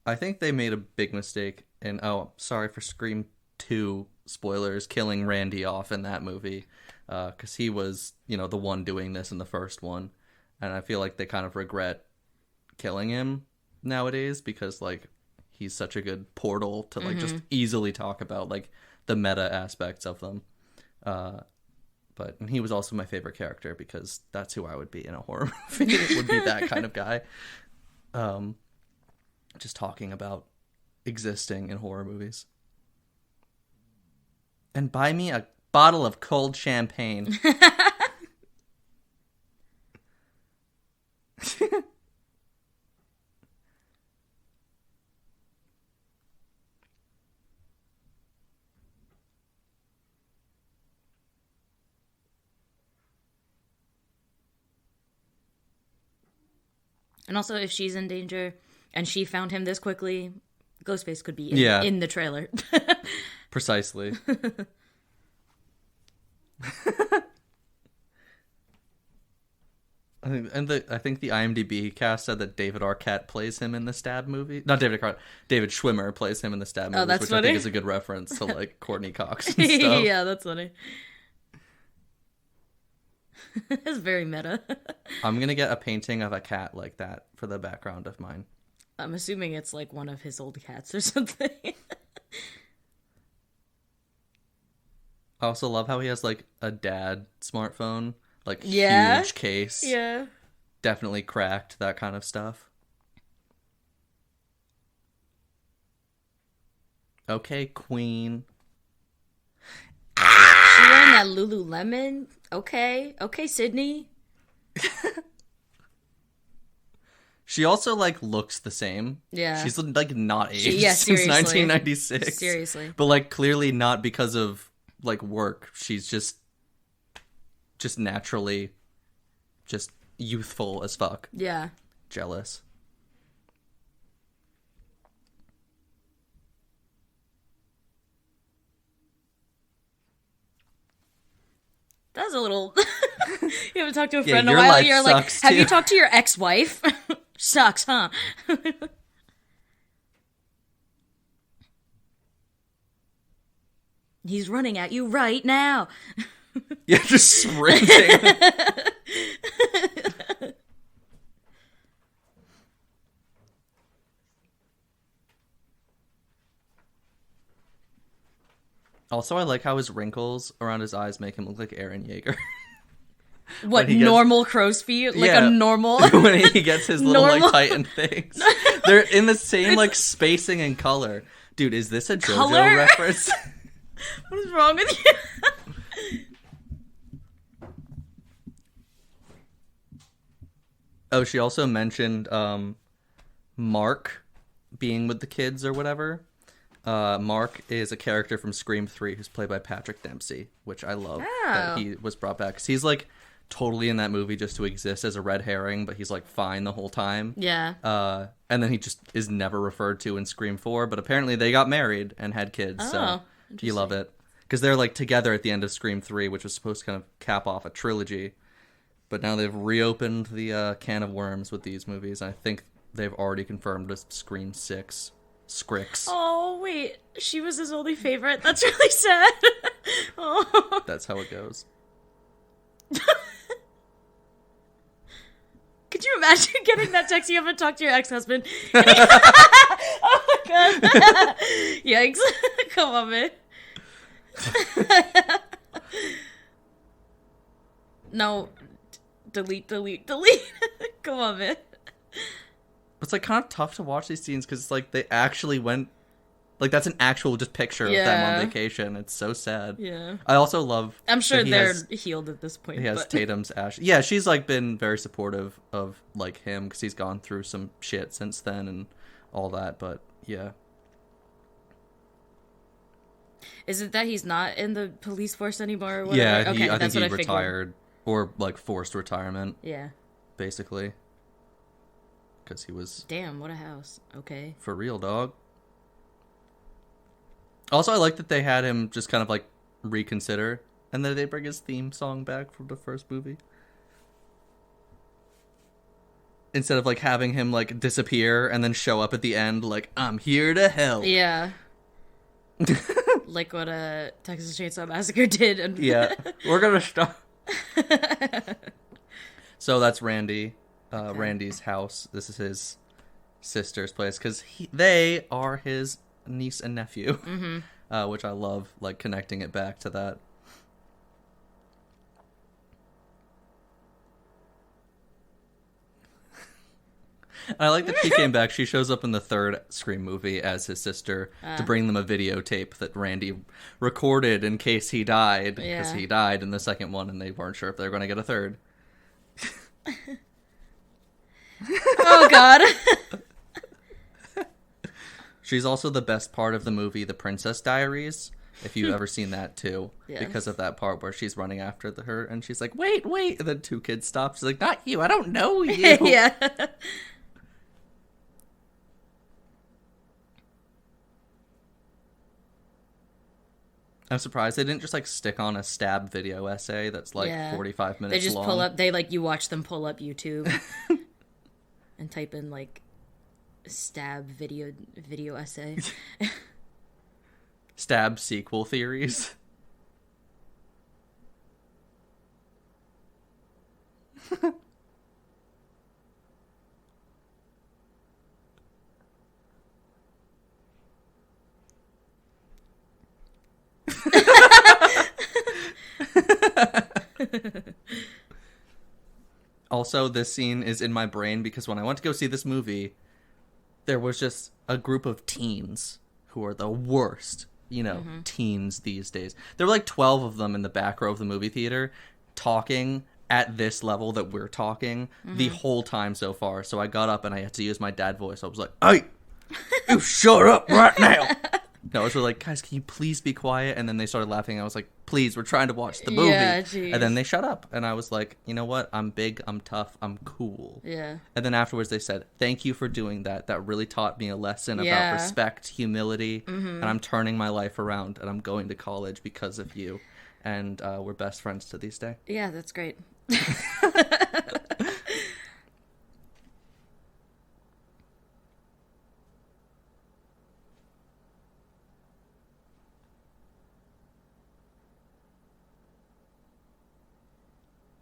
I think they made a big mistake in, sorry for Scream 2 spoilers, killing Randy off in that movie. Because he was, the one doing this in the first one. And I feel like they kind of regret killing him nowadays because, like, he's such a good portal to, like, just easily talk about, like, the meta aspects of them. But he was also my favorite character because that's who I would be in a horror movie. It would be that kind of guy. Just talking about existing in horror movies. And buy me a bottle of cold champagne. And also, if she's in danger and she found him this quickly, Ghostface could be in the trailer. Precisely. I think the IMDb cast said that David Arquette plays him in the Stab movie. Not David Arquette. David Schwimmer plays him in the Stab movies, which funny. I think is a good reference to, like, Courtney Cox and stuff. Yeah, that's funny. It's very meta. I'm gonna get a painting of a cat like that for the background of mine. I'm assuming it's like one of his old cats or something. I also love how he has, like, a dad smartphone, like, huge case. Yeah. Definitely cracked, that kind of stuff. Okay, queen. She wearing that Lululemon? Okay, Sydney. She also, like, looks the same. Yeah. She's, like, not aged since 1996. Seriously. But, like, clearly not because of, like, work. She's just naturally just youthful as fuck. Yeah. Jealous. That's a little... You haven't talked to a friend in a your while. life You're like, sucks, have too. you talked to your ex-wife? Sucks, huh? He's running at you right now. Yeah, just sprinting. Also, I like how his wrinkles around his eyes make him look like Eren Yeager. What, normal crow's feet? Like a normal... when he gets his little, like, Titan things. They're in the same, like, spacing and color. Dude, is this a JoJo reference? What is wrong with you? Oh, she also mentioned Mark being with the kids or whatever. Mark is a character from Scream 3 who's played by Patrick Dempsey, which I love that he was brought back. 'Cause he's, like, totally in that movie just to exist as a red herring, but he's, like, fine the whole time. Yeah. And then he just is never referred to in Scream 4, but apparently they got married and had kids, so you love it. Because they're, like, together at the end of Scream 3, which was supposed to kind of cap off a trilogy. But now they've reopened the can of worms with these movies, and I think they've already confirmed a Scream 6. Scrix. Oh, wait. She was his only favorite? That's really sad. Oh. That's how it goes. Could you imagine getting that text? You haven't talked to your ex-husband. Oh my god. Yikes. Come on, man. No. Delete. Come on, man. It's, like, kind of tough to watch these scenes because it's like they actually went, Like, that's an actual just picture of them on vacation. It's so sad. Yeah. I also love... I'm sure they're healed at this point. He has Tatum's ash. Yeah, she's, like, been very supportive of, like, him, because he's gone through some shit since then and all that, but, yeah. Is it that he's not in the police force anymore or whatever? Yeah, okay, I think he retired. Figured. Or, like, forced retirement. Yeah. Basically. Because he was... Damn, what a house. Okay. For real, dog. Also, I like that they had him just kind of, like, reconsider. And then they bring his theme song back from the first movie. Instead of, like, having him, like, disappear and then show up at the end, like, I'm here to help. Yeah. Like what Texas Chainsaw Massacre did. And yeah. We're gonna stop. So that's Randy. Okay. Randy's house. This is his sister's place. Because they are his niece and nephew. Mm-hmm. Which I love, like, connecting it back to that. I like that she came back. She shows up in the third Scream movie as his sister to bring them a videotape that Randy recorded in case he died. Because he died in the second one and they weren't sure if they were going to get a third. Oh, God. She's also the best part of the movie, The Princess Diaries. If you've ever seen that, too. Yes. Because of that part where she's running after her and she's like, wait. And then two kids stop. She's like, not you. I don't know you. Yeah. I'm surprised they didn't just, like, stick on a stab video essay that's, like, 45 minutes long. They just pull up, you watch them pull up YouTube and type in, like, stab video essay. Stab sequel theories. Also, this scene is in my brain because when I went to go see this movie, there was just a group of teens who are the worst, teens these days. There were like 12 of them in the back row of the movie theater talking at this level that we're talking the whole time so far. So I got up and I had to use my dad voice. I was like, hey, you shut up right now. No, I was really like, guys, can you please be quiet? And then they started laughing. I was like, please, we're trying to watch the movie. Yeah, and then they shut up. And I was like, you know what? I'm big, I'm tough, I'm cool. Yeah. And then afterwards they said, thank you for doing that. That really taught me a lesson about respect, humility. And I'm turning my life around and I'm going to college because of you. And we're best friends to this day. Yeah, that's great.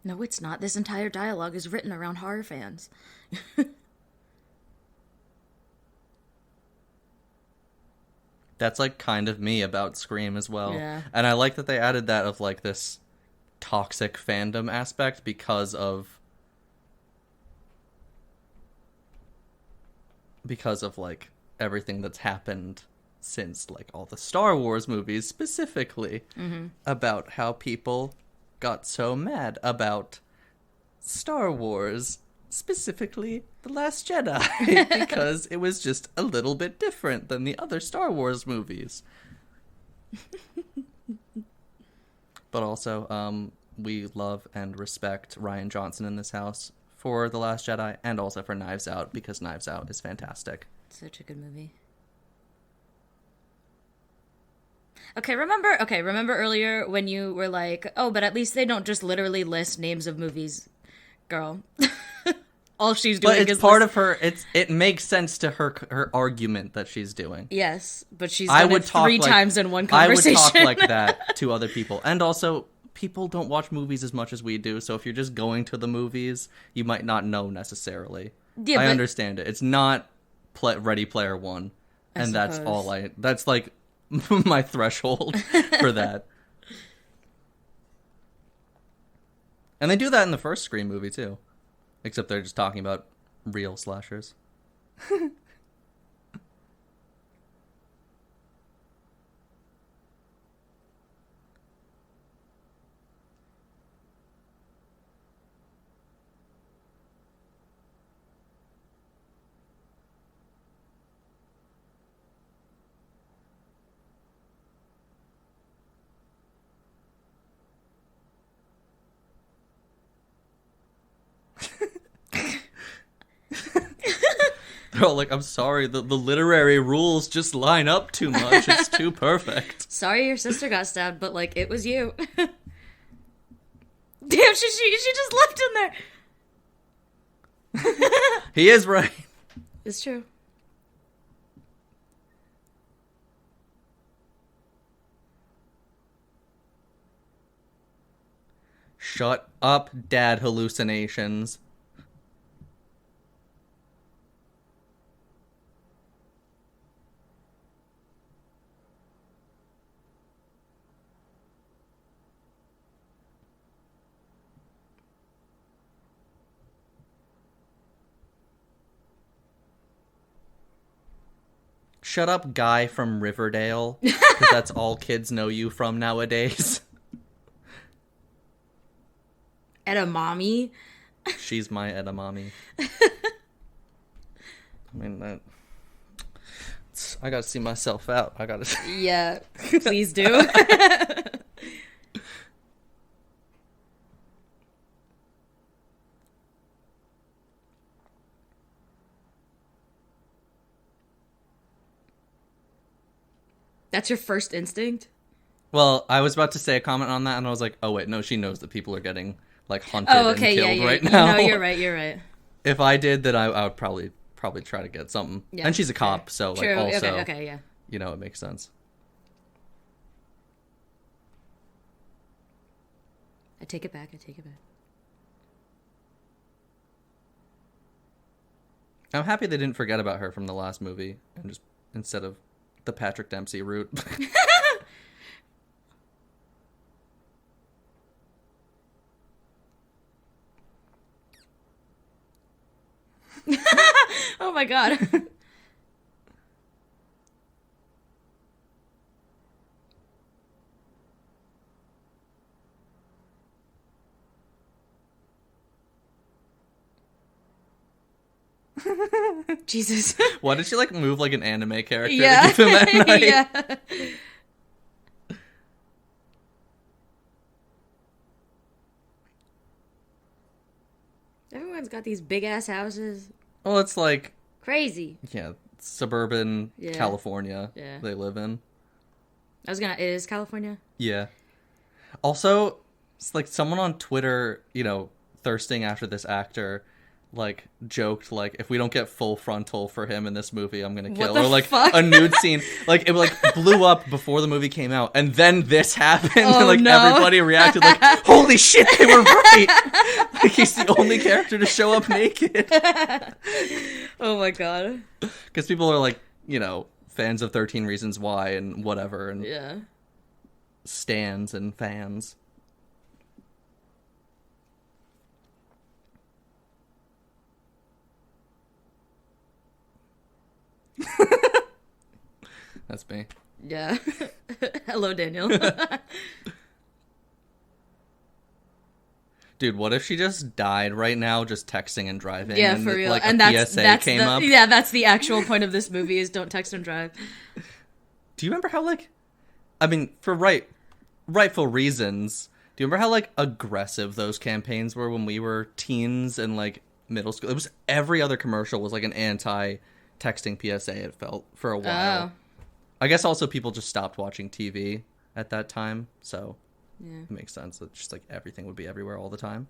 No, it's not. This entire dialogue is written around horror fans. That's, like, kind of me about Scream as well. Yeah. And I like that they added that of, like, this toxic fandom aspect because of like, everything that's happened since, like, all the Star Wars movies specifically about how people got so mad about Star Wars, specifically The Last Jedi, because it was just a little bit different than the other Star Wars movies. But also, we love and respect Rian Johnson in this house for The Last Jedi and also for Knives Out, because Knives Out is fantastic. Such a good movie. Okay, remember earlier when you were like, oh, but at least they don't just literally list names of movies. Girl. All she's doing is part of her, it makes sense to her argument that she's doing. Yes, but she's done it three times in one conversation. I would talk like that to other people. And also, people don't watch movies as much as we do, so if you're just going to the movies, you might not know necessarily. Yeah, I understand it. It's not Ready Player One. And that's all that's like my threshold for that. And they do that in the first Scream movie, too. Except they're just talking about real slashers. They're all like, I'm sorry, the literary rules just line up too much. It's too perfect. Sorry your sister got stabbed, but, like, it was you. Damn, she just left him there. He is right. It's true. Shut up, dad hallucinations. Shut up, guy from Riverdale, because that's all kids know you from nowadays. Edamame. She's my edamame. I mean, I gotta see myself out. I gotta. Yeah, please do. That's your first instinct? Well, I was about to say a comment on that, and I was like, oh, wait, no, she knows that people are getting, like, hunted and killed right now. No, you're right. If I did, then I would probably try to get something. Yeah, and she's a cop, so, true. Like, also, okay, yeah. You know, it makes sense. I take it back. I'm happy they didn't forget about her from the last movie, and just, instead of the Patrick Dempsey route. Oh my god. Jesus. Why did she, like, move like an anime character yeah. to give him at night? Yeah. Everyone's got these big ass houses. Well, it's like crazy. Yeah, suburban California. Yeah. They live in. It is California? Yeah. Also, it's like someone on Twitter, you know, thirsting after this actor, like, joked, like, if we don't get full frontal for him in this movie, I'm gonna kill. Or, like, fuck? a nude scene. Like, it, like, blew up before the movie came out, and then this happened, Oh, and, like, no. everybody reacted like, holy shit, they were right! Like, he's the only character to show up naked. Oh my god. Because people are, like, you know, fans of 13 Reasons Why and whatever, and Yeah. stans and fans. That's me. Yeah. Hello, Daniel. Dude, what if she just died right now just texting and driving? Yeah, and, for real. Like, and a PSA came up? Yeah, that's the actual point of this movie is don't text and drive. Do you remember how, like, I mean, for rightful reasons, do you remember how, like, aggressive those campaigns were when we were teens and, like, middle school? It was every other commercial was, like, an anti-texting PSA, it felt, for a while. Oh. I guess also people just stopped watching TV at that time, so Yeah. it makes sense that just, like, everything would be everywhere all the time.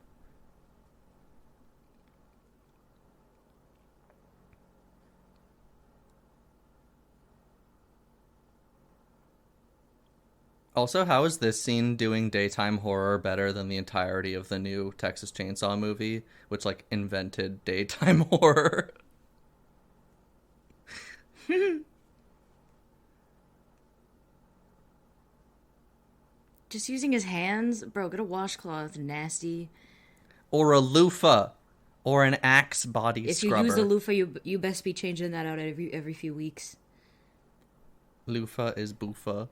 Also, how is this scene doing daytime horror better than the entirety of the new Texas Chainsaw movie, which, like, invented daytime horror? Just using his hands? Bro, get a washcloth, nasty. Or a loofah. Or an Axe body If scrubber. you use the loofah, you best be changing that out every few weeks. Loofah is boofa.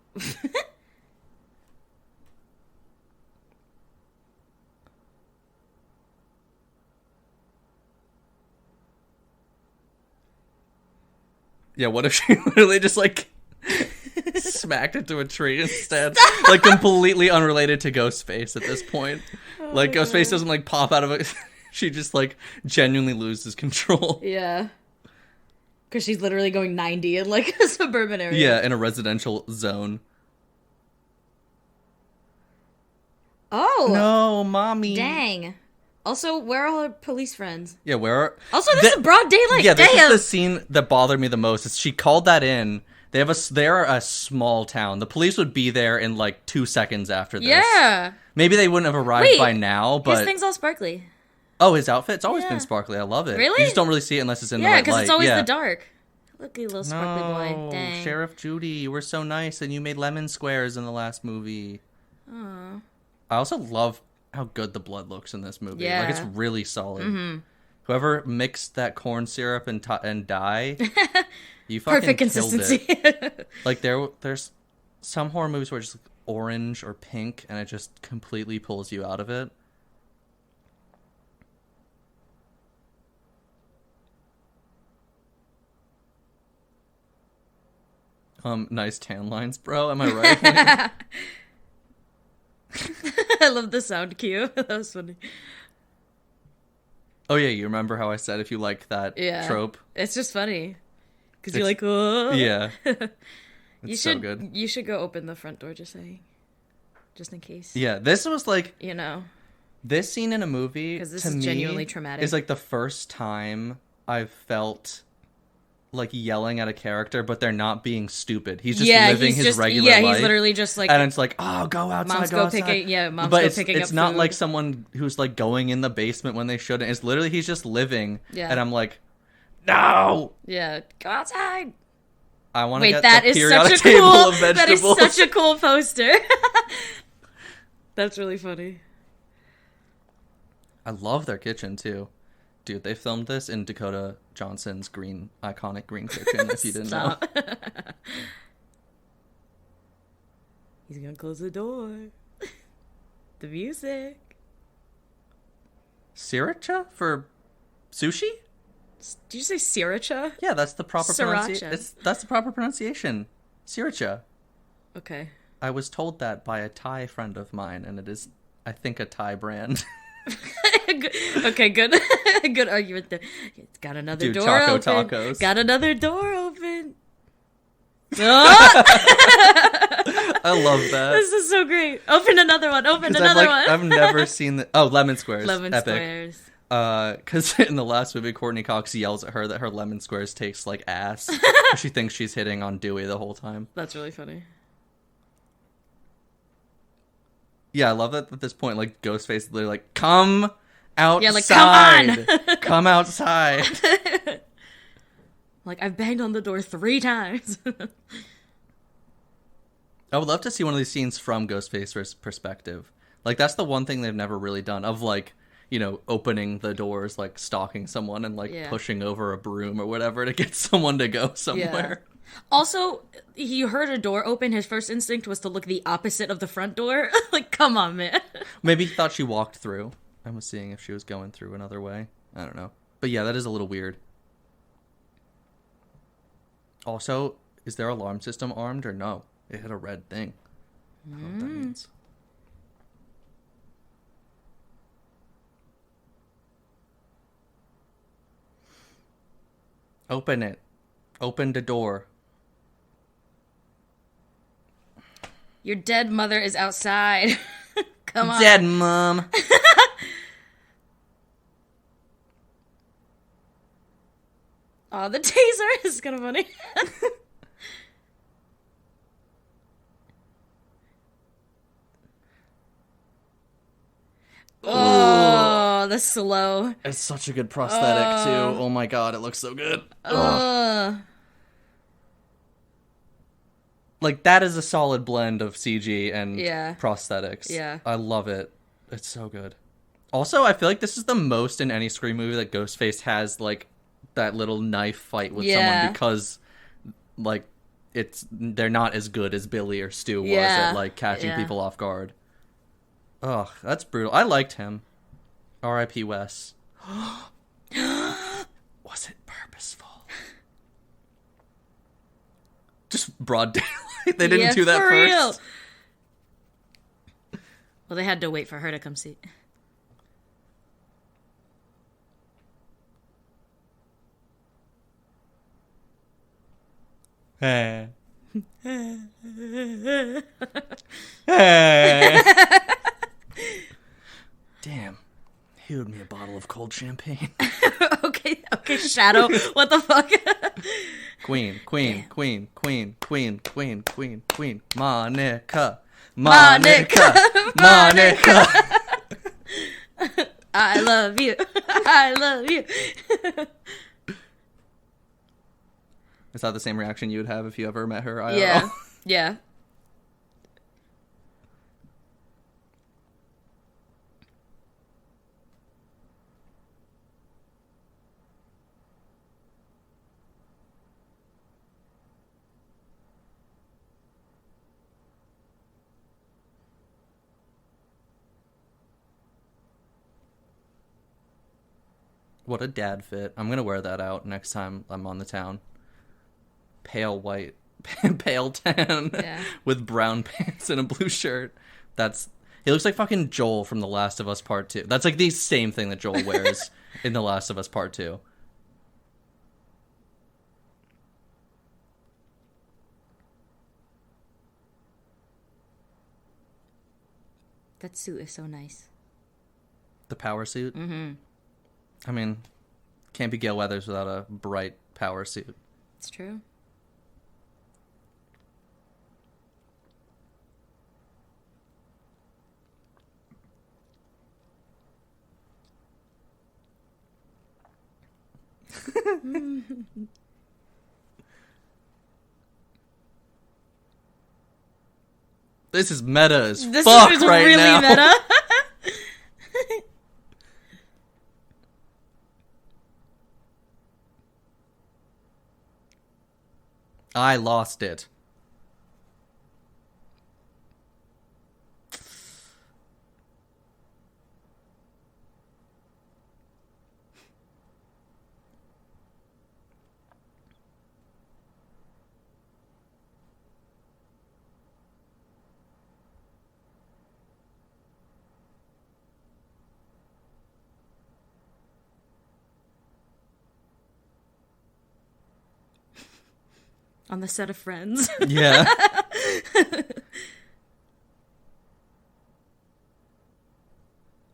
Yeah, what if she literally just, like, smacked into a tree instead? Like, completely unrelated to Ghostface at this point. Like, Ghostface doesn't, like, pop out of it. She just, like, genuinely loses control. Yeah. Because she's literally going 90 in, like, a suburban area. Yeah, in a residential zone. Oh! No, mommy. Dang. Also, where are all her police friends? Yeah, where are... Also, this is broad daylight. Yeah, Damn. this is the scene that bothered me the most. Is she called that in. They're a small town. The police would be there in, like, 2 seconds after this. Yeah. Maybe they wouldn't have arrived by now, but... His thing's all sparkly. Oh, his outfit's always been sparkly. I love it. Really? You just don't really see it unless it's in the right light. Yeah, because it's always the dark. Look at little sparkly boy. No, Dang. Sheriff Judy, you were so nice, and you made lemon squares in the last movie. Aww. I also love how good the blood looks in this movie. Yeah. Like, it's really solid. Whoever mixed that corn syrup and dye, you fucking Perfect consistency. killed it. Like, there's some horror movies where it's just orange or pink, and it just completely pulls you out of it. Nice tan lines, bro. Am I right? I love the sound cue. That was funny. Oh, yeah, you remember how I said if you like that trope? It's just funny. Because you're like, oh. Yeah. It's so good. You should go open the front door, just saying. Just in case. Yeah, this was like... You know. This scene in a movie, because this to is me, genuinely traumatic. is like the first time I've felt... like yelling at a character, but they're not being stupid. He's just living his regular life. Yeah, he's literally just like... And it's like, oh, go outside, mom's go outside. picking Up it's not food. like someone who's like going in the basement when they shouldn't. It's literally he's just living. Yeah. And I'm like, no! Yeah, go outside! I want to get that the is periodic such a table cool... of vegetables. That is such a cool poster. That's really funny. I love their kitchen, too. Dude, they filmed this in Dakota Johnson's iconic green kitchen, if you didn't know. He's gonna close the door. The music. Sriracha for sushi? Did you say sriracha? Yeah, that's the proper pronunciation. Sriracha. That's the proper pronunciation. Sriracha. Okay. I was told that by a Thai friend of mine, and it is, I think, a Thai brand. Okay, good. Good argument there. It's got another door Choco open. Tacos. Got another door open. I love that. This is so great. Open another one. Open another one. I've never seen the... Oh, lemon squares. Lemon Epic. squares. Because in the last movie, Courtney Cox yells at her that her lemon squares taste like ass. She thinks she's hitting on Dewey the whole time. That's really funny. Yeah, I love that at this point, like, Ghostface is literally like, come outside. Yeah, like, come on! Come outside. Like, I've banged on the door 3 times. I would love to see one of these scenes from Ghostface's perspective. Like, that's the one thing they've never really done, of, like, you know, opening the doors, like, stalking someone and, like, pushing over a broom or whatever to get someone to go somewhere. Yeah. Also, he heard a door open. His first instinct was to look the opposite of the front door. Like, come on, man. Maybe he thought she walked through and was seeing if she was going through another way. I don't know. But yeah, that is a little weird. Also, is their alarm system armed or no? It hit a red thing. I don't know what that means. Open it. Open the door. Your dead mother is outside. Come on. Dead, Mom. Oh, the taser is kind of funny. Oh, the slow. It's such a good prosthetic, too. Oh my god, it looks so good. Like, that is a solid blend of CG and prosthetics. Yeah. I love it. It's so good. Also, I feel like this is the most in any Scream movie that Ghostface has, like, that little knife fight with someone because, like, they're not as good as Billy or Stu was at, like, catching people off guard. Ugh, that's brutal. I liked him. R.I.P. Wes. Was it purposeful? Just broad daylight. They didn't do that for first. Real. Well, they had to wait for her to come see. Hey. Damn. He owed me a bottle of cold champagne. Okay, Shadow. What the fuck? Queen. Monica. I love you. I love you. Is that the same reaction you would have if you ever met her IRL? Yeah. Yeah. What a dad fit. I'm going to wear that out next time I'm on the town. Pale white, pale tan, with brown pants and a blue shirt. He looks like fucking Joel from The Last of Us Part 2. That's like the same thing that Joel wears in The Last of Us Part 2. That suit is so nice. The power suit? Mm-hmm. I mean, can't be Gale Weathers without a bright power suit. It's true. This is meta as fuck right really now. Meta. I lost it. On the set of Friends. Yeah.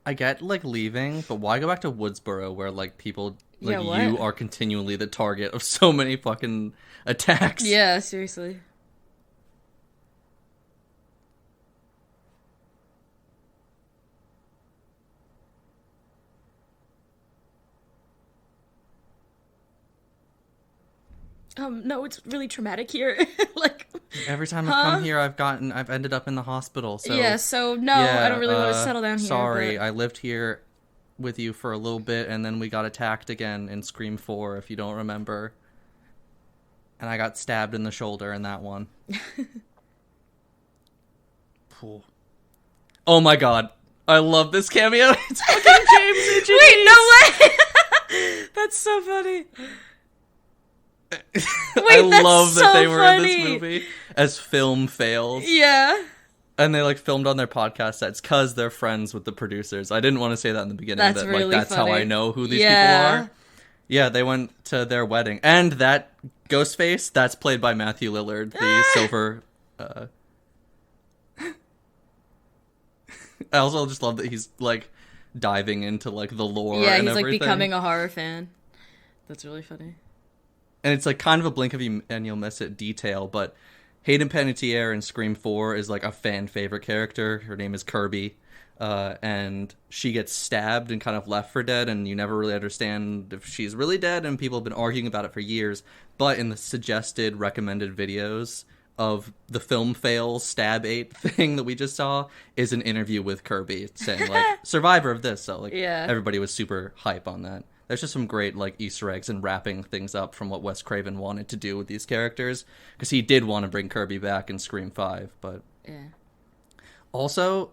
I get, like, leaving, but why go back to Woodsboro where, like, people like you are continually the target of so many fucking attacks? Yeah, seriously. No, it's really traumatic here. Like, every time I've come here, I've ended up in the hospital. So yeah, I don't really want to settle down here. Sorry, I lived here with you for a little bit, and then we got attacked again in Scream 4, if you don't remember. And I got stabbed in the shoulder in that one. Oh my god. I love this cameo. It's fucking James H. Wait, no way! That's so funny. I love that they were in this movie as film fails. Yeah. And they, like, filmed on their podcast sets because they're friends with the producers. I didn't want to say that in the beginning. That's really like, that's funny. how I know who these people are. Yeah, they went to their wedding. And that Ghostface, that's played by Matthew Lillard, the silver... I also just love that he's, like, diving into, like, the lore and everything. Yeah, he's, like, becoming a horror fan. That's really funny. And it's, like, kind of a blink of you and you'll miss it detail, but Hayden Panettiere in Scream 4 is, like, a fan-favorite character. Her name is Kirby, and she gets stabbed and kind of left for dead, and you never really understand if she's really dead, and people have been arguing about it for years. But in the suggested recommended videos of the film fails stab 8 thing that we just saw is an interview with Kirby saying, like, survivor of this. So, like, everybody was super hype on that. There's just some great, like, Easter eggs and wrapping things up from what Wes Craven wanted to do with these characters. Because he did want to bring Kirby back in Scream 5, but... Yeah. Also,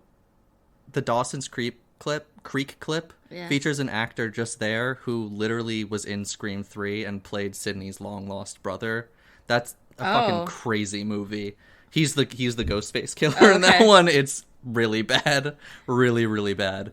the Dawson's Creek clip features an actor just there who literally was in Scream 3 and played Sidney's long-lost brother. That's a fucking crazy movie. He's the Ghostface killer in that one. It's really bad. Really, really bad.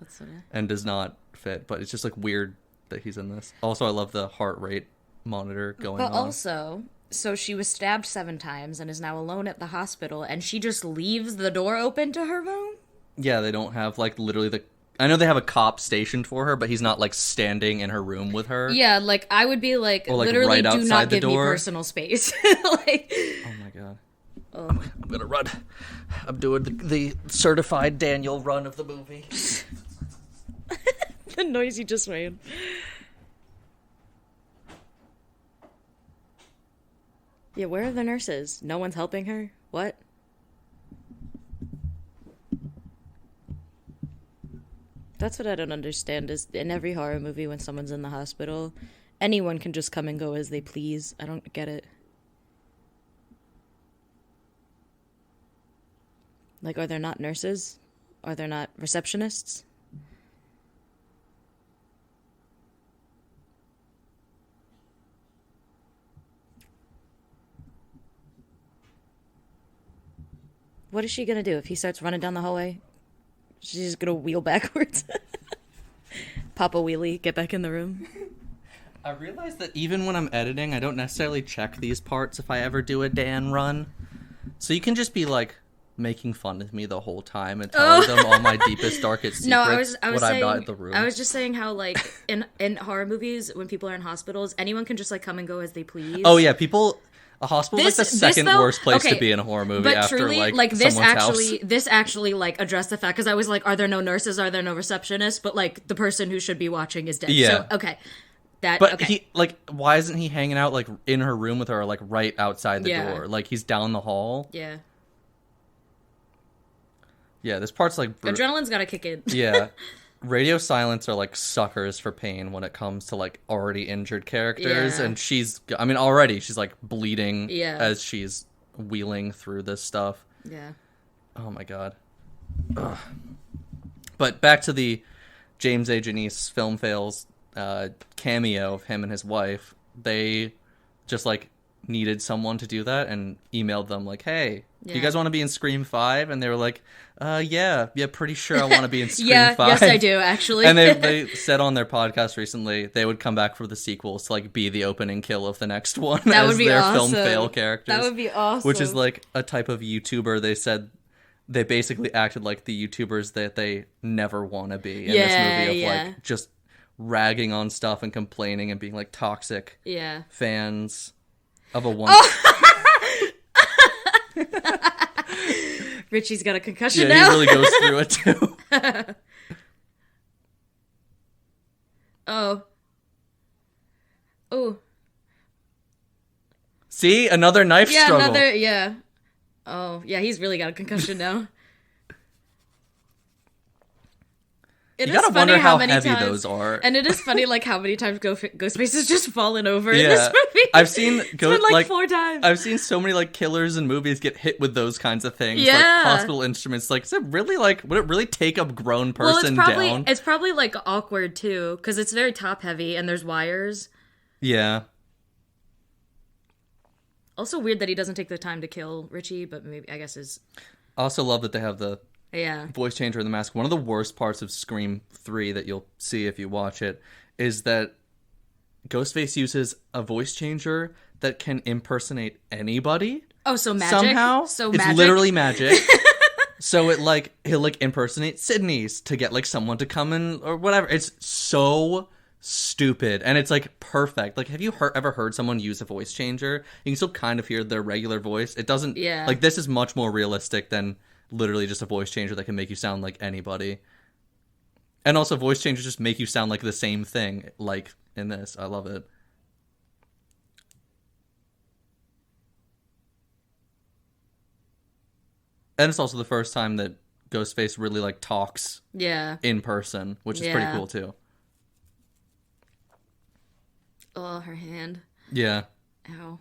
And does not fit, but it's just, like, weird that he's in this. Also, I love the heart rate monitor going on. But also, So she was stabbed 7 times and is now alone at the hospital, and she just leaves the door open to her room? Yeah, they don't have, like, literally the... I know they have a cop stationed for her, but he's not, like, standing in her room with her. Yeah, like, I would be like, Or, like, literally, right do not outside the give me door. personal space. Like, Oh, my God. I'm gonna run. I'm doing the certified Daniel run of the movie. the noise you just made. Yeah, where are the nurses? No one's helping her? What? That's what I don't understand, is in every horror movie when someone's in the hospital, anyone can just come and go as they please. I don't get it. Like, are there not nurses? Are there not receptionists? What is she gonna do if he starts running down the hallway? She's just gonna wheel backwards. Pop a wheelie, get back in the room. I realize that even when I'm editing, I don't necessarily check these parts if I ever do a Dan run. So you can just be, like, making fun of me the whole time and telling them all my deepest, darkest secrets No, I was when saying, I'm not in the room. I was just saying how, like, in horror movies, when people are in hospitals, anyone can just, like, come and go as they please. Oh, yeah, a hospital's like the second worst place to be in a horror movie but after, truly, like this someone's actually, house. This actually, like, addressed the fact, because I was like, are there no nurses? Are there no receptionists? But, like, the person who should be watching is dead. Yeah. So, okay. But okay. he, like, why isn't he hanging out, like, in her room with her, like, right outside the Yeah. door? Like, he's down the hall. Yeah. Yeah, this part's, like... Adrenaline's gotta kick in. Yeah. Radio silence are, like, suckers for pain when it comes to, like, already injured characters. Yeah. And she's... I mean, already she's, like, bleeding Yeah. as she's wheeling through this stuff. Yeah. Oh, my God. Ugh. But back to the James A. Janice Film Fails cameo of him and his wife. They just, like, needed someone to do that and emailed them, like, hey, do you guys want to be in Scream 5? And they were like, yeah, pretty sure I want to be in Scream 5. Yes, I do, actually. And they said on their podcast recently they would come back for the sequels to, like, be the opening kill of the next one That as would be their awesome. film fail characters. That would be awesome. Which is, like, a type of YouTuber. They said they basically acted like the YouTubers that they never want to be in this movie of, like, just ragging on stuff and complaining and being, like, toxic fans of a one... Richie's got a concussion now. now. He really goes through it, too. Oh. See? Another knife struggle. Oh, yeah, he's really got a concussion now. You gotta wonder how heavy those are. And it is funny, like, how many times Ghostface has just fallen over in this movie. I've seen... It's been, like, 4 times. I've seen so many, like, killers in movies get hit with those kinds of things. Yeah. Like, hospital instruments. Like, is it really, like... Would it really take a grown person down? It's probably, like, awkward, too, because it's very top-heavy, and there's wires. Yeah. Also weird that he doesn't take the time to kill Richie, but maybe, I guess is... I also love that they have the... Yeah. voice changer in the mask. One of the worst parts of Scream 3 that you'll see if you watch it is that Ghostface uses a voice changer that can impersonate anybody. Oh, so magic? Somehow. So it's magic? literally magic. So it, like, he'll, like, impersonate Sydney's to get, like, someone to come in or whatever. It's so stupid. And it's, like, perfect. Like, have you ever heard someone use a voice changer? You can still kind of hear their regular voice. It doesn't... Yeah. Like, this is much more realistic than... literally just a voice changer that can make you sound like anybody. And also voice changers just make you sound like the same thing, like in this. I love it. And it's also the first time that Ghostface really, like, talks in person, which is pretty cool too. Oh, her hand. Yeah. Ow.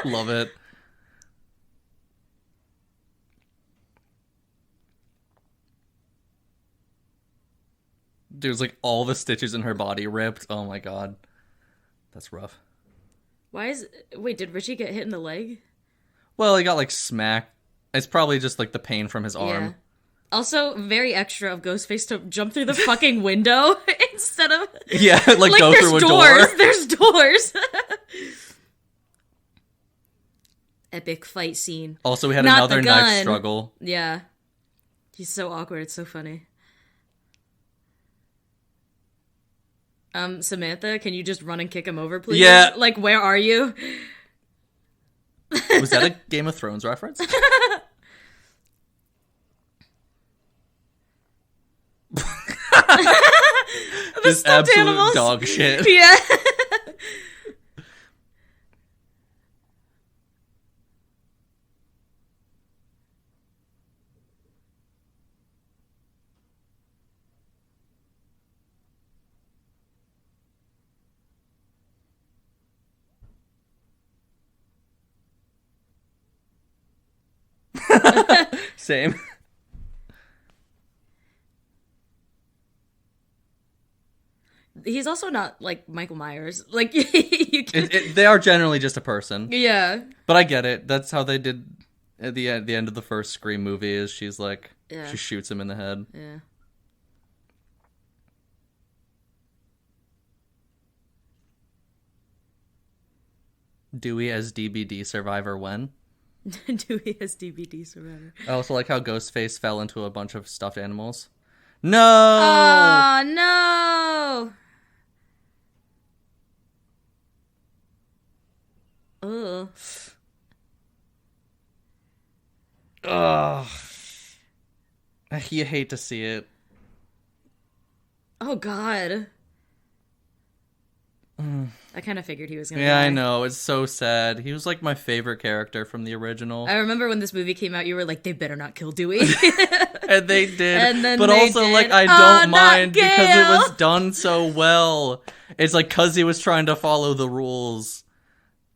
Love it. Dude's like all the stitches in her body ripped. Oh my god. That's rough. Wait, did Richie get hit in the leg? Well, he got like smacked. It's probably just like the pain from his arm. Yeah. Also, very extra of Ghostface to jump through the fucking window instead of... Yeah, like go through a door. There's doors. Epic fight scene. Also, we had another knife struggle. Yeah. He's so awkward. It's so funny. Samantha, can you just run and kick him over, please? Yeah. Like, where are you? Was that a Game of Thrones reference? Just absolute animals. Dog shit. Yeah. Same. He's also not like Michael Myers. Like you can... They are generally just a person. Yeah. But I get it. That's how they did at the end of the first Scream movie. Is she's like she shoots him in the head. Yeah. Dewey as DBD survivor when? Dewey as DBD survivor. I also like how Ghostface fell into a bunch of stuffed animals. No! Oh, no! Ugh. Ugh. You hate to see it. Oh, God. I kind of figured he was going to die. Yeah, I know. It's so sad. He was like my favorite character from the original. I remember when this movie came out, you were like, they better not kill Dewey. And they did. And then but also, did. like, I don't mind because it was done so well. It's like, because he was trying to follow the rules.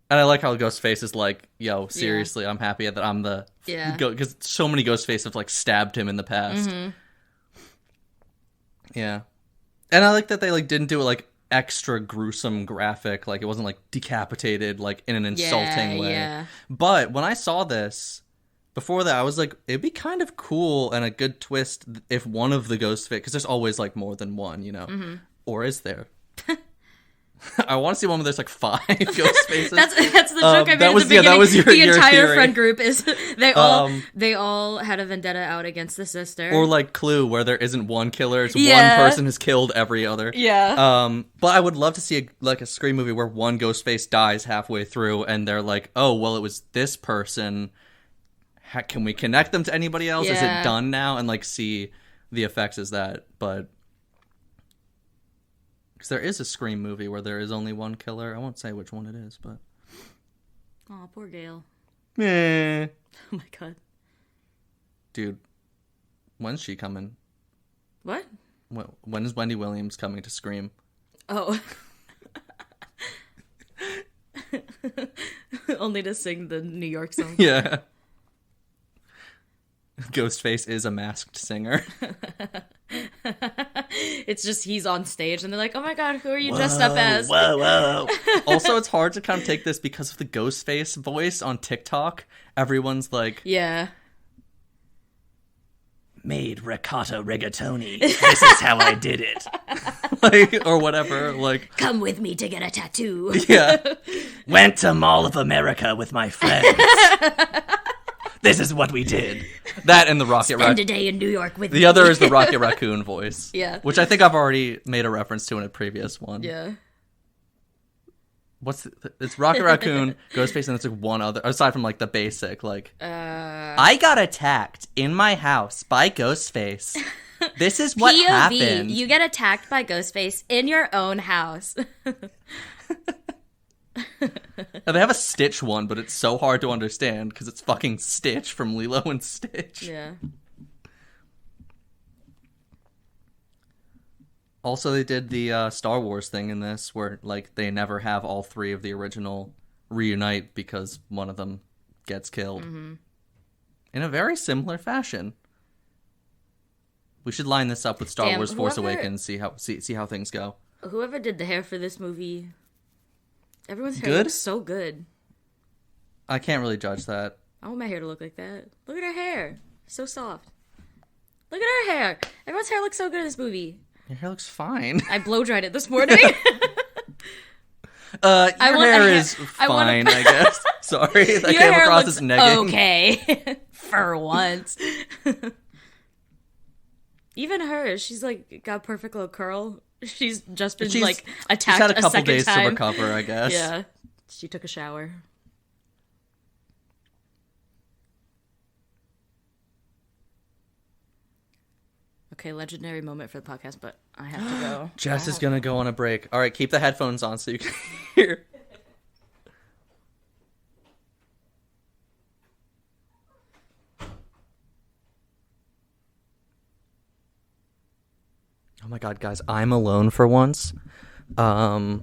And I like how Ghostface is like, yo, seriously, I'm happy that I'm the... Yeah. Because so many Ghostface have, like, stabbed him in the past. Mm-hmm. Yeah. And I like that they, like, didn't do it, like, extra gruesome graphic. Like, it wasn't, like, decapitated, like, in an insulting way. Yeah. But when I saw this, before that, I was like, it'd be kind of cool and a good twist if one of the Ghostface... Because there's always, like, more than one, you know? Mm-hmm. Or is there? I want to see one where there's like 5 ghost faces. That's the joke I made at the beginning. Yeah, that was the entire theory. friend group is they all had a vendetta out against the sister. Or like Clue, where there isn't one killer, it's one person has killed every other. Yeah. But I would love to see a Scream movie where one ghost face dies halfway through, and they're like, oh, well, it was this person. Can we connect them to anybody else? Yeah. Is it done now? And like see the effects as that, but. Because there is a Scream movie where there is only one killer. I won't say which one it is, but... Oh, poor Gail. Meh. Oh my god. Dude, when's she coming? What? When is Wendy Williams coming to Scream? Oh. Only to sing the New York song. Yeah. Ghostface is a masked singer. It's just he's on stage and they're like, oh my god, who are you dressed up as? Whoa. Also, it's hard to kind of take this because of the Ghostface voice on TikTok. Everyone's like... Yeah. Made ricotta rigatoni. This is how I did it. Like, or whatever. Like, come with me to get a tattoo. Yeah. Went to Mall of America with my friends. This is what we did. That and the Rocket Raccoon. Spend a day in New York with me. The other is the Rocket Raccoon voice. Yeah. Which I think I've already made a reference to in a previous one. Yeah. It's Rocket Raccoon, Ghostface, and it's like one other, aside from like the basic, like, I got attacked in my house by Ghostface. This is what POV, happened. You get attacked by Ghostface in your own house. Now, they have a Stitch one, but it's so hard to understand because it's fucking Stitch from Lilo and Stitch. Yeah. Also, they did the Star Wars thing in this, where like they never have all 3 of the original reunite because one of them gets killed. Mm-hmm. In a very similar fashion. We should line this up with Star Damn, Wars Force whoever- Awakens, see how things go. Whoever did the hair for this movie, everyone's hair Good? looks so good. I can't really judge that. I want my hair to look like that. Look at her hair. So soft. Look at her hair. Everyone's hair looks so good in this movie. Your hair looks fine. I blow dried it this morning. Your hair is fine, I guess. Sorry, that Your came hair across looks as negative. okay. For once. Even her, she's like got a perfect little curl. She's just been like attacked she's had a couple second days time. to recover, I guess. Yeah. She took a shower. Okay, legendary moment for the podcast, but I have to go. Jess is gonna go on a break. All right, keep the headphones on so you can hear. Oh my god, guys, I'm alone for once. I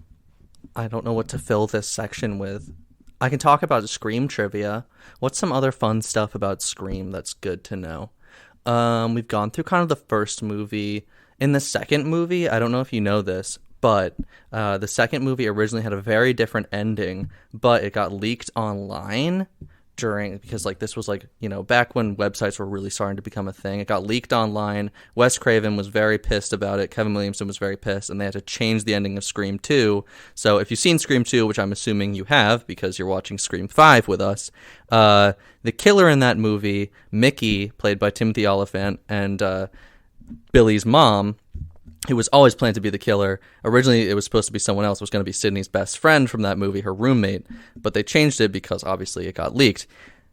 don't know what to fill this section with. I can talk about Scream trivia. What's some other fun stuff about Scream that's good to know? We've gone through kind of the first movie. In the second movie, I don't know if you know this, but the second movie originally had a very different ending, but it got leaked online because like this was like, you know, back when websites were really starting to become a thing. It got leaked online. Wes Craven was very pissed about it. Kevin Williamson was very pissed, and they had to change the ending of Scream 2. So if you've seen Scream 2, which I'm assuming you have because you're watching Scream 5 with us, the killer in that movie, Mickey, played by Timothy Olyphant, and Billy's mom, who was always planned to be the killer. Originally, it was supposed to be someone else. It was going to be Sydney's best friend from that movie, her roommate. But they changed it because, obviously, it got leaked.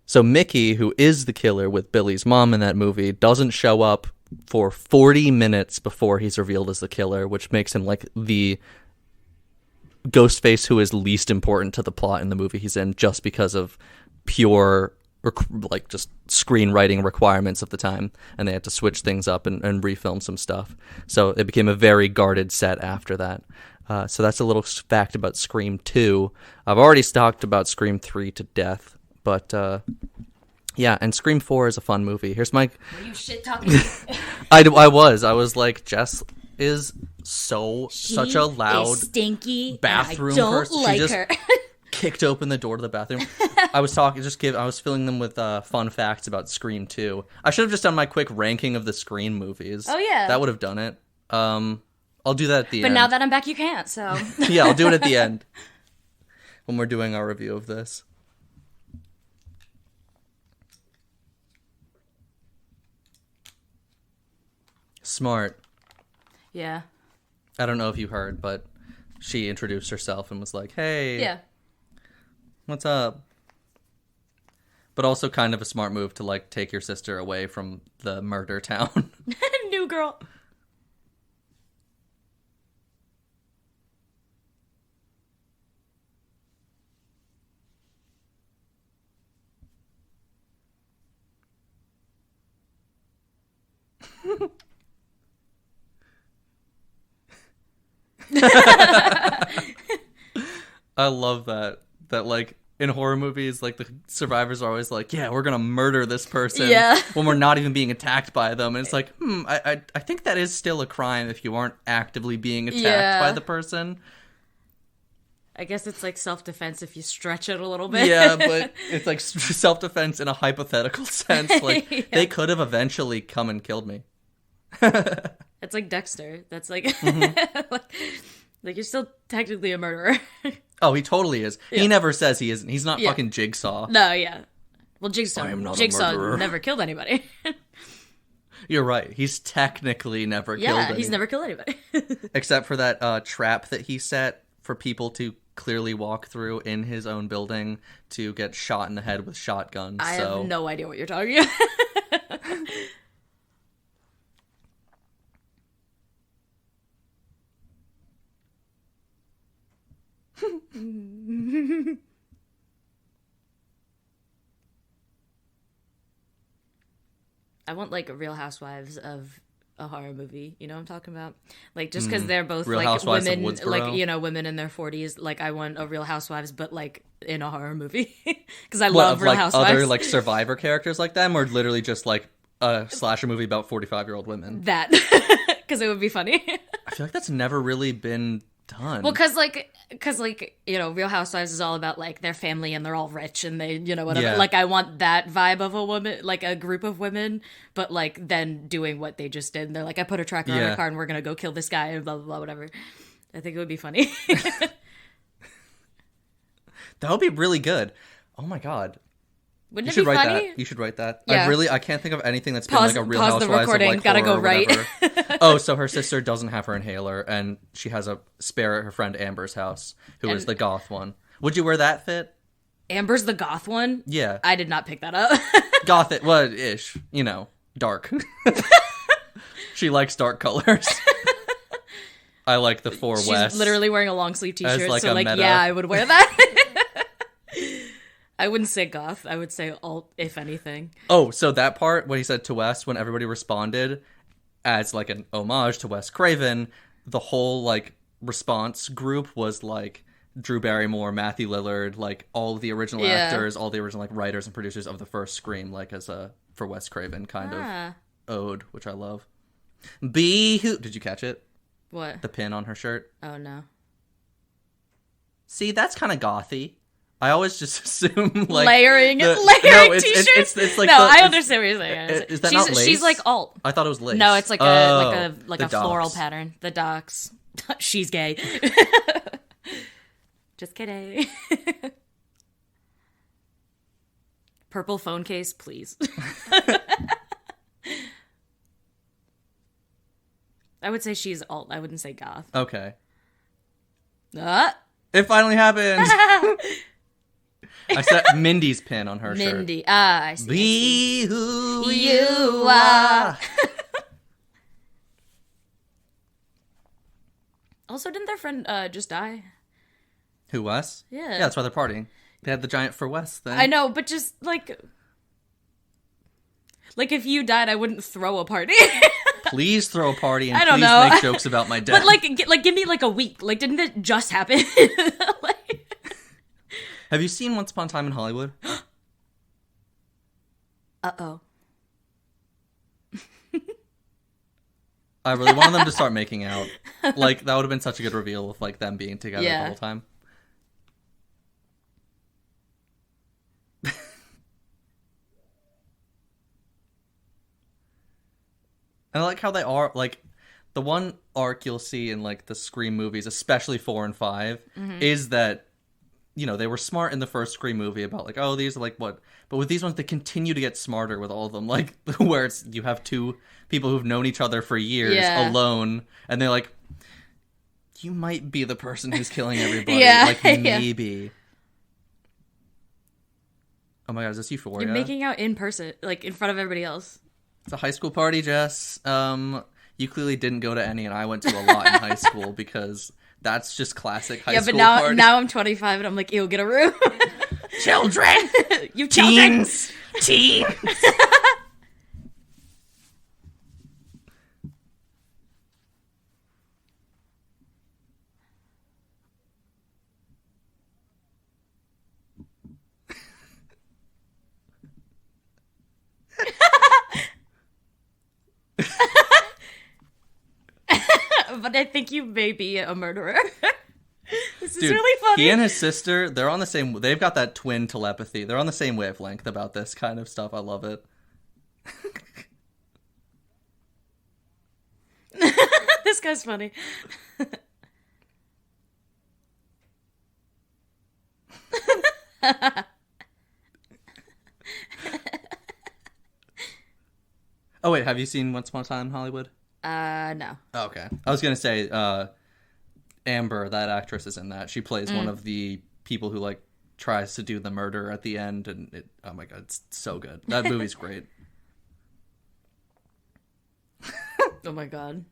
So Mickey, who is the killer with Billy's mom in that movie, doesn't show up for 40 minutes before he's revealed as the killer, which makes him, like, the Ghostface who is least important to the plot in the movie he's in, just because of pure like just screenwriting requirements of the time, and they had to switch things up and refilm some stuff. So it became a very guarded set after that. So that's a little fact about Scream 2. I've already talked about Scream 3 to death, but yeah, and Scream 4 is a fun movie. Here's my... Were you shit talking? I was like, Jess is such a loud, stinky bathroom and I don't person. like She just her. kicked open the door to the bathroom. I was filling them with fun facts about Scream 2. I should have just done my quick ranking of the Scream movies. Oh, yeah. That would have done it. I'll do that at the end. But now that I'm back, you can't, so... Yeah, I'll do it at the end when we're doing our review of this. Smart. Yeah. I don't know if you heard, but she introduced herself and was like, hey. Yeah. What's up? But also kind of a smart move to, like, take your sister away from the murder town. New girl. I love that like in horror movies, like the survivors are always like, yeah, we're gonna murder this person, yeah, when we're not even being attacked by them. And it's like, I think that is still a crime if you aren't actively being attacked by the person. I guess it's like self-defense if you stretch it a little bit. Yeah, but it's like self-defense in a hypothetical sense. Like, yeah. They could have eventually come and killed me. It's like Dexter. That's like, mm-hmm. like you're still technically a murderer. Oh, he totally is. Yeah. He never says he isn't. He's not fucking Jigsaw. No, yeah. Well, Jigsaw a murderer. never killed anybody. You're right. He's technically never killed anybody. Yeah, he's never killed anybody. Except for that trap that he set for people to clearly walk through in his own building to get shot in the head with shotguns. I have no idea what you're talking about. I want like Real Housewives of a horror movie. You know what I'm talking about? Like just because they're both Real like Housewives of women, Woodsboro? like women in their 40s. Like I want a Real Housewives, but like in a horror movie because I What, love of, Real like, Housewives. Other like survivor characters like them, or literally just like a slasher movie about 45-year-old women. That. Because it would be funny. I feel like that's never really been done. Well, because Real Housewives is all about, like, their family and they're all rich and they, whatever. Yeah. Like, I want that vibe of a woman, like, a group of women, but, like, then doing what they just did. And they're like, I put a tracker on her car and we're going to go kill this guy and blah, blah, blah, whatever. I think it would be funny. That would be really good. Oh, my God. Wouldn't it be write funny? that. You should write that. Yeah. I can't think of anything that's Pause- been like a Real pause the Housewives recording, of like gotta horror go or right. whatever. Oh, so her sister doesn't have her inhaler, and she has a spare at her friend Amber's house, who is the goth one. Would you wear that fit? Amber's the goth one? Yeah. I did not pick that up. Goth it, well, ish. Dark. She likes dark colors. I like the four West. She's literally wearing a long sleeve t-shirt, like so a like, meta. yeah, I would wear that. I wouldn't say goth. I would say alt, if anything. Oh, so that part, what he said to Wes, when everybody responded as, like, an homage to Wes Craven, the whole, like, response group was, like, Drew Barrymore, Matthew Lillard, like, all of the original actors, all the original, like, writers and producers of the first Scream, like, as a, for Wes Craven kind of ode, which I love. Be who... Did you catch it? What? The pin on her shirt? Oh, no. See, that's kind of gothy. I always just assume, like... layering no, t-shirts? it's like I understand what you're saying. Is that not lace? She's like alt. I thought it was lace. No, it's like a the floral docks. pattern. The docks. She's gay. Just kidding. Purple phone case, please. I would say she's alt. I wouldn't say goth. Okay. It finally happened. I set Mindy's pin on her shirt. Mindy. I see. Be who You are. Also, didn't their friend just die? Who, Wes? Yeah. Yeah, that's why they're partying. They had the giant for Wes thing. I know, but just, like if you died, I wouldn't throw a party. Please throw a party and I don't please know. make jokes about my death. But, give me, a week. Like, didn't it just happen? Have you seen Once Upon a Time in Hollywood? Uh-oh. I really wanted them to start making out. Like, that would have been such a good reveal of, like, them being together the whole time. And I like how they are, like, the one arc you'll see in, like, the Scream movies, especially 4 and 5, is that, they were smart in the first Scream movie about, like, oh, these are, like, what? But with these ones, they continue to get smarter with all of them. Like, where it's, you have two people who've known each other for years alone, and they're like, you might be the person who's killing everybody. Like, maybe. Oh my god, is this Euphoria? You're making out in person, like, in front of everybody else. It's a high school party, Jess. You clearly didn't go to any, and I went to a lot in high school because that's just classic high school party. party. Now I'm 25 and I'm like, ew, get a room. Children! You children! Teens! But I think you may be a murderer. This is Dude, really funny. He and his sister, they've got that twin telepathy. They're on the same wavelength about this kind of stuff. I love it. This guy's funny. Oh wait, have you seen Once Upon a Time in Hollywood? No. Oh, okay. I was gonna say, Amber, that actress, is in that. She plays one of the people who, like, tries to do the murder at the end, and oh my god, it's so good. That movie's great. Oh my god.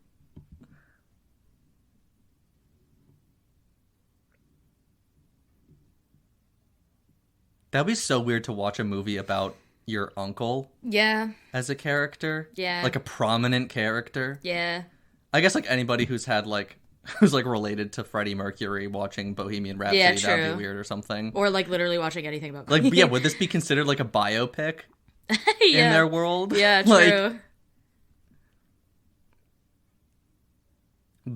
That'd be so weird to watch a movie about your uncle Yeah. as a character. Yeah. Like a prominent character. Yeah. I guess, like, anybody who's had, like, who's, like, related to Freddie Mercury watching Bohemian Rhapsody, Yeah, that'd true. be weird or something. Or, like, literally watching anything about Like, Quaid. yeah, would this be considered, like, a biopic? in their world. Yeah, Like, true.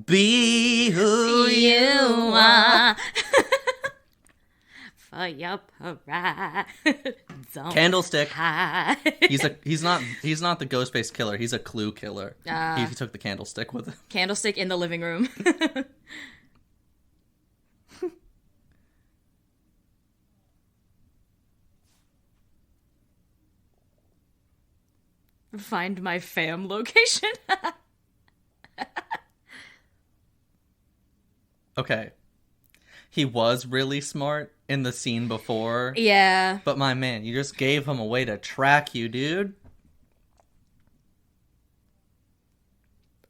be who you are. For your pride. Candlestick. He's not the Ghostface killer. He's a clue killer. He took the candlestick with him. Candlestick in the living room. Find my fam location. Okay. He was really smart in the scene before. Yeah. But my man, you just gave him a way to track you, dude.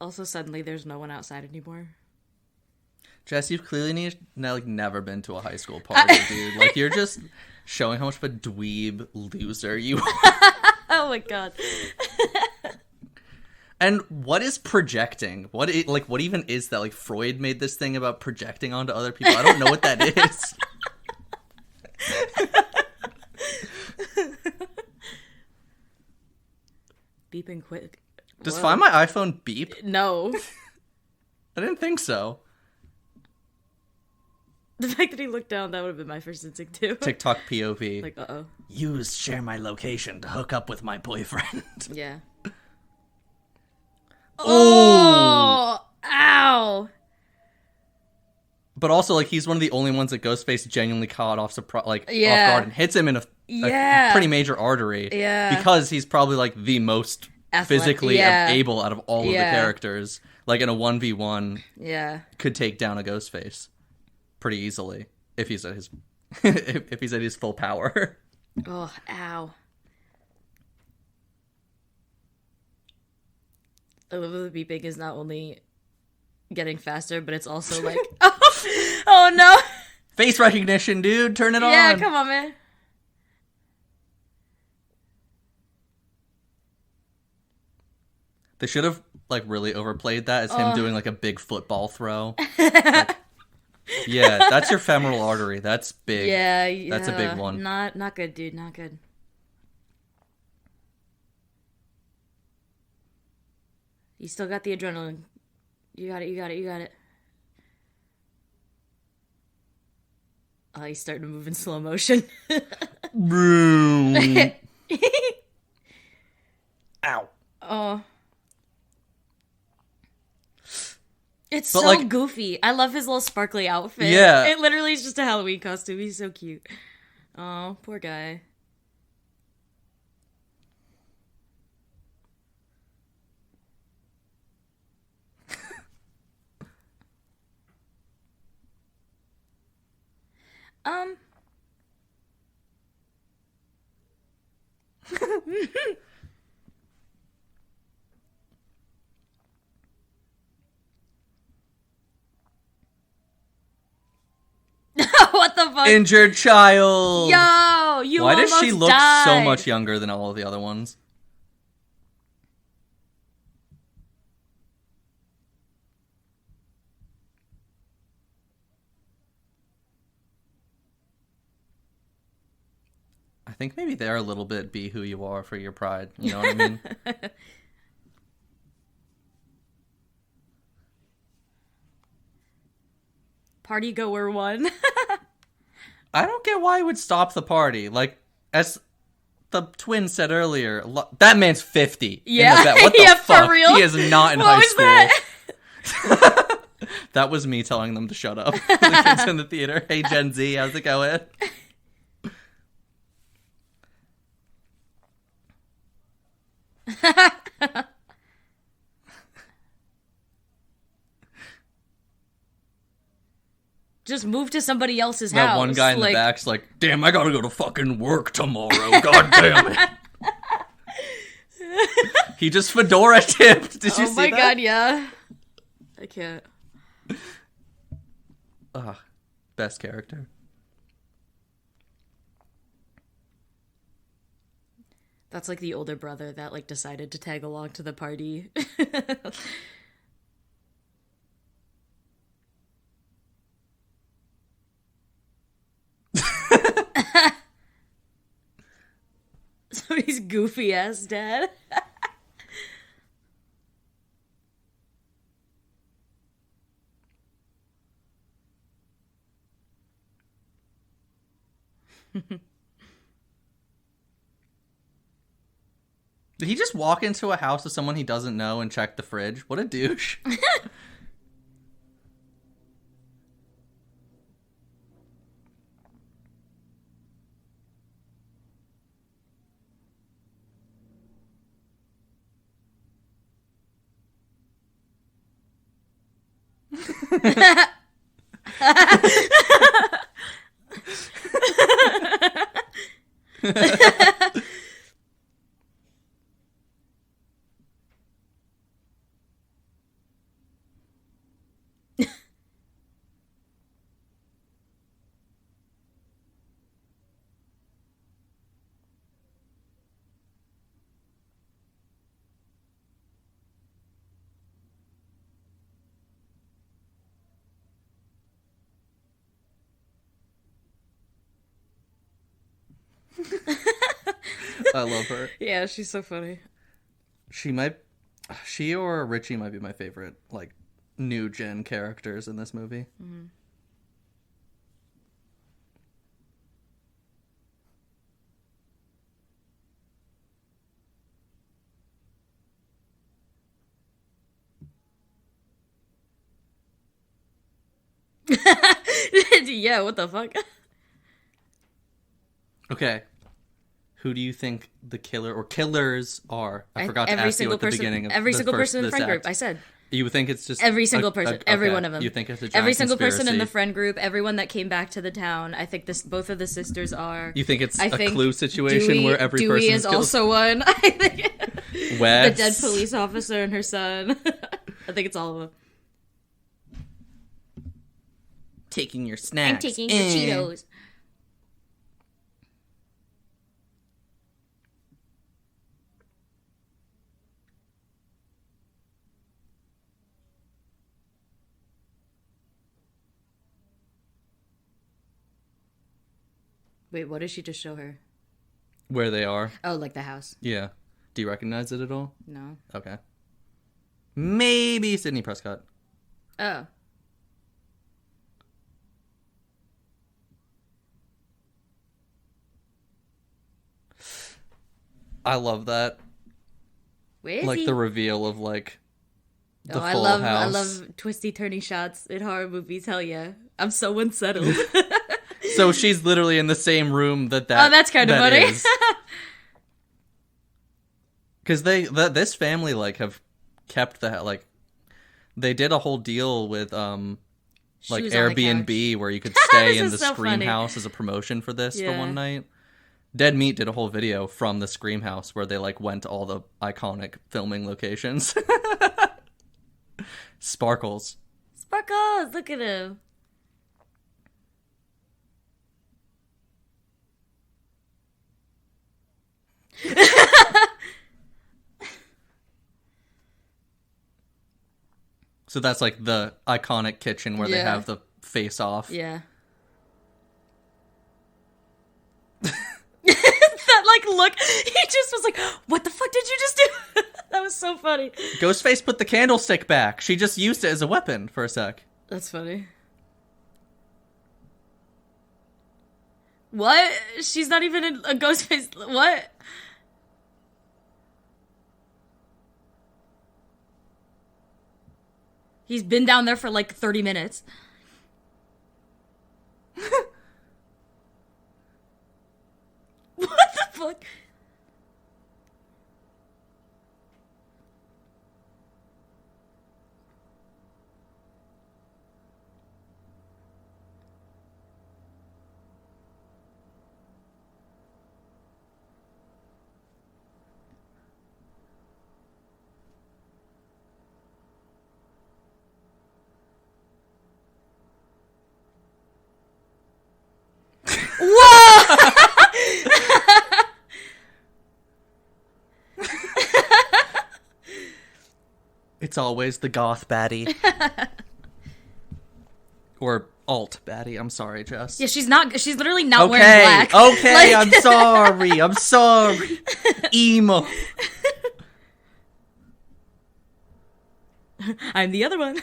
Also, suddenly there's no one outside anymore. Jess, you've clearly never been to a high school party, dude. Like, you're just showing how much of a dweeb loser you are. Oh my god. And what is projecting? What even is that? Like, Freud made this thing about projecting onto other people. I don't know what that is. Beeping quick. Does Whoa. Find My iPhone beep? No. I didn't think so. The fact that he looked down, that would have been my first instinct too. TikTok POV. Like, uh-oh. Share my location to hook up with my boyfriend. Yeah. Oh! Ow! But also, like, he's one of the only ones that Ghostface genuinely caught off guard and hits him in a pretty major artery. Yeah. Because he's probably, like, the most physically able out of all of the characters. Like, in a 1v1, could take down a Ghostface pretty easily if he's at his if he's at his full power. Oh, ow. I love that the beeping is not only getting faster, but it's also like, oh no! Face recognition, dude, turn it on. Yeah, come on, man. They should have, like, really overplayed that as him doing, like, a big football throw. Like, yeah, that's your femoral artery. That's big. Yeah. That's a big one. Not good, dude. Not good. You still got the adrenaline. You got it. Oh, he's starting to move in slow motion. Boom. Ow. Oh. It's so goofy. I love his little sparkly outfit. Yeah. It literally is just a Halloween costume. He's so cute. Oh, poor guy. What the fuck? Injured child. Yo, you Why does she look died. so much younger than all of the other ones? I think maybe they're a little bit be who you are for your pride. You know what I mean? Party goer 1. I don't get why he would stop the party. Like, as the twin said earlier, that man's 50. Yeah, What the fuck? for real. He is not in high school. That? That was me telling them to shut up. The kids in the theater. Hey, Gen Z, how's it going? Just move to somebody else's house. That one guy in the back's like, damn, I gotta go to fucking work tomorrow. God damn it. He just fedora tipped. Did you see that? Oh my god, yeah. I can't. Ugh, best character. That's like the older brother that like decided to tag along to the party. So Cody's goofy ass dad. Did he just walk into a house of someone he doesn't know and check the fridge? What a douche. I love her. Yeah, she's so funny. She or Richie might be my favorite, like, new gen characters in this movie. Mm-hmm. Yeah, what the fuck? Okay. Who do you think the killer or killers are? I forgot to ask you at the beginning of every the single person in the this friend act. group. I said You would think it's just every single person, every one of them. You think it's a giant every single person in conspiracy. the friend group, everyone that came back to the town. I think both of the sisters are. You think it's I a think Clue situation where every Dewey person is also one. I think Wes. the dead police officer and her son. I think it's all of them. Taking your snacks. I'm taking your Cheetos. Wait, what did she just show her? Where they are. Oh, like the house. Yeah. Do you recognize it at all? No. Okay. Maybe Sidney Prescott. Oh. I love that. Where is like he? the reveal of like the full I house. love twisty turny shots in horror movies. Hell yeah. I'm so unsettled. So she's literally in the same room that Oh, that's kind of funny. Because this family like have kept the like they did a whole deal with like Airbnb where you could stay in the so Scream funny. house as a promotion for this for Yeah. one night. Dead Meat did a whole video from the Scream house where they like went to all the iconic filming locations. Sparkles. Sparkles, look at him. So that's like the iconic kitchen where they Yeah. have the face off. Yeah. That like look, he just was like, "What the fuck did you just do?" That was so funny. Ghostface put the candlestick back. She just used it as a weapon for a sec. That's funny. What? She's not even in a ghost face. What? He's been down there for like 30 minutes. What the fuck? It's always the goth baddie. Or alt baddie. I'm sorry, Jess. Yeah, she's literally not wearing black. Okay, I'm sorry. Emo. I'm the other one.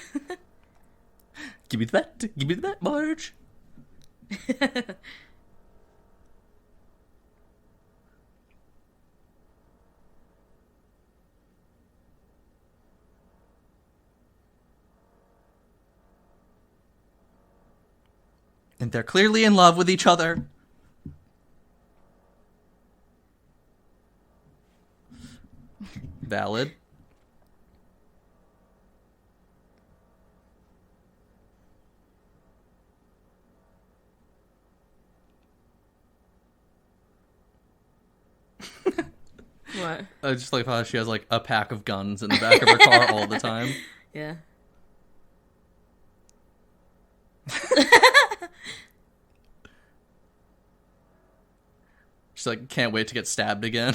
Give me that, Marge. And they're clearly in love with each other. Valid. What? I just like how she has like a pack of guns in the back of her car all the time. Yeah. She's like, can't wait to get stabbed again.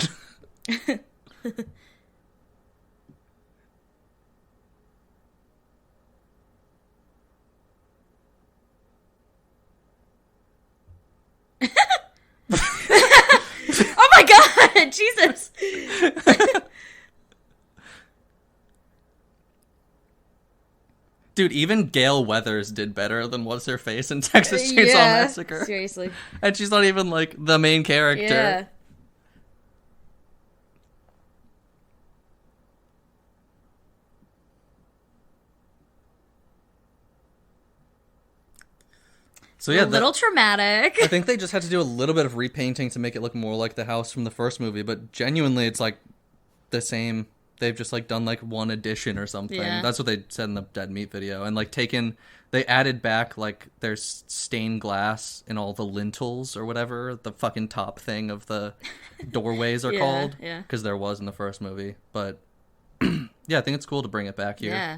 Oh my god, Jesus. Dude, even Gail Weathers did better than What's Her Face in Texas Chainsaw Massacre. Seriously. And she's not even like the main character. Yeah. So yeah, a little traumatic. I think they just had to do a little bit of repainting to make it look more like the house from the first movie, but genuinely it's like the same. They've just like done like one addition or something. Yeah. That's what they said in the Dead Meat video. And like they added back like there's stained glass in all the lintels or whatever the fucking top thing of the doorways are called. Yeah. Because there was in the first movie. But yeah, I think it's cool to bring it back here. Yeah.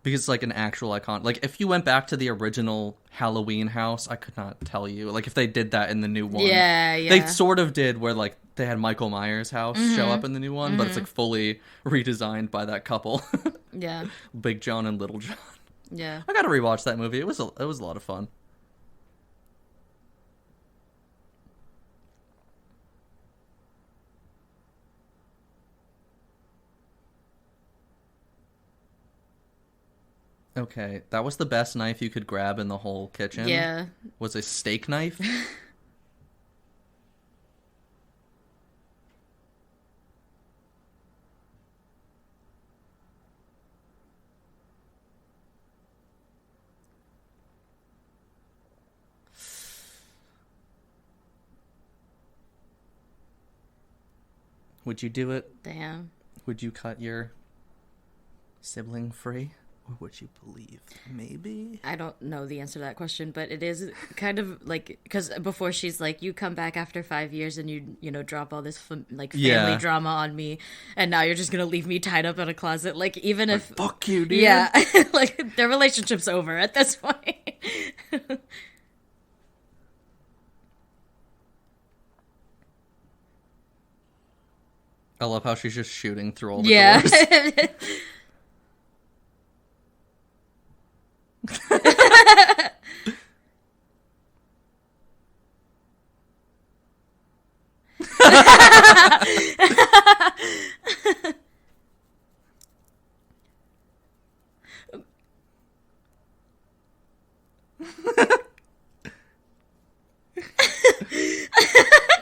Because it's like an actual icon. Like if you went back to the original Halloween house, I could not tell you. Like if they did that in the new one. Yeah. They sort of did where like they had Michael Myers' house show up in the new one, but it's like fully redesigned by that couple. Yeah. Big John and Little John. Yeah. I gotta rewatch that movie. It was a lot of fun. Okay, that was the best knife you could grab in the whole kitchen. Yeah. Was a steak knife. Would you do it? Damn. Would you cut your sibling free? Or would you believe? Maybe? I don't know the answer to that question, but it is kind of like, because before she's like, you come back after 5 years and you know, drop all this family drama on me, and now you're just gonna leave me tied up in a closet. Like, even if fuck you, dude. Yeah, like their relationship's over at this point. I love how she's just shooting through all the doors.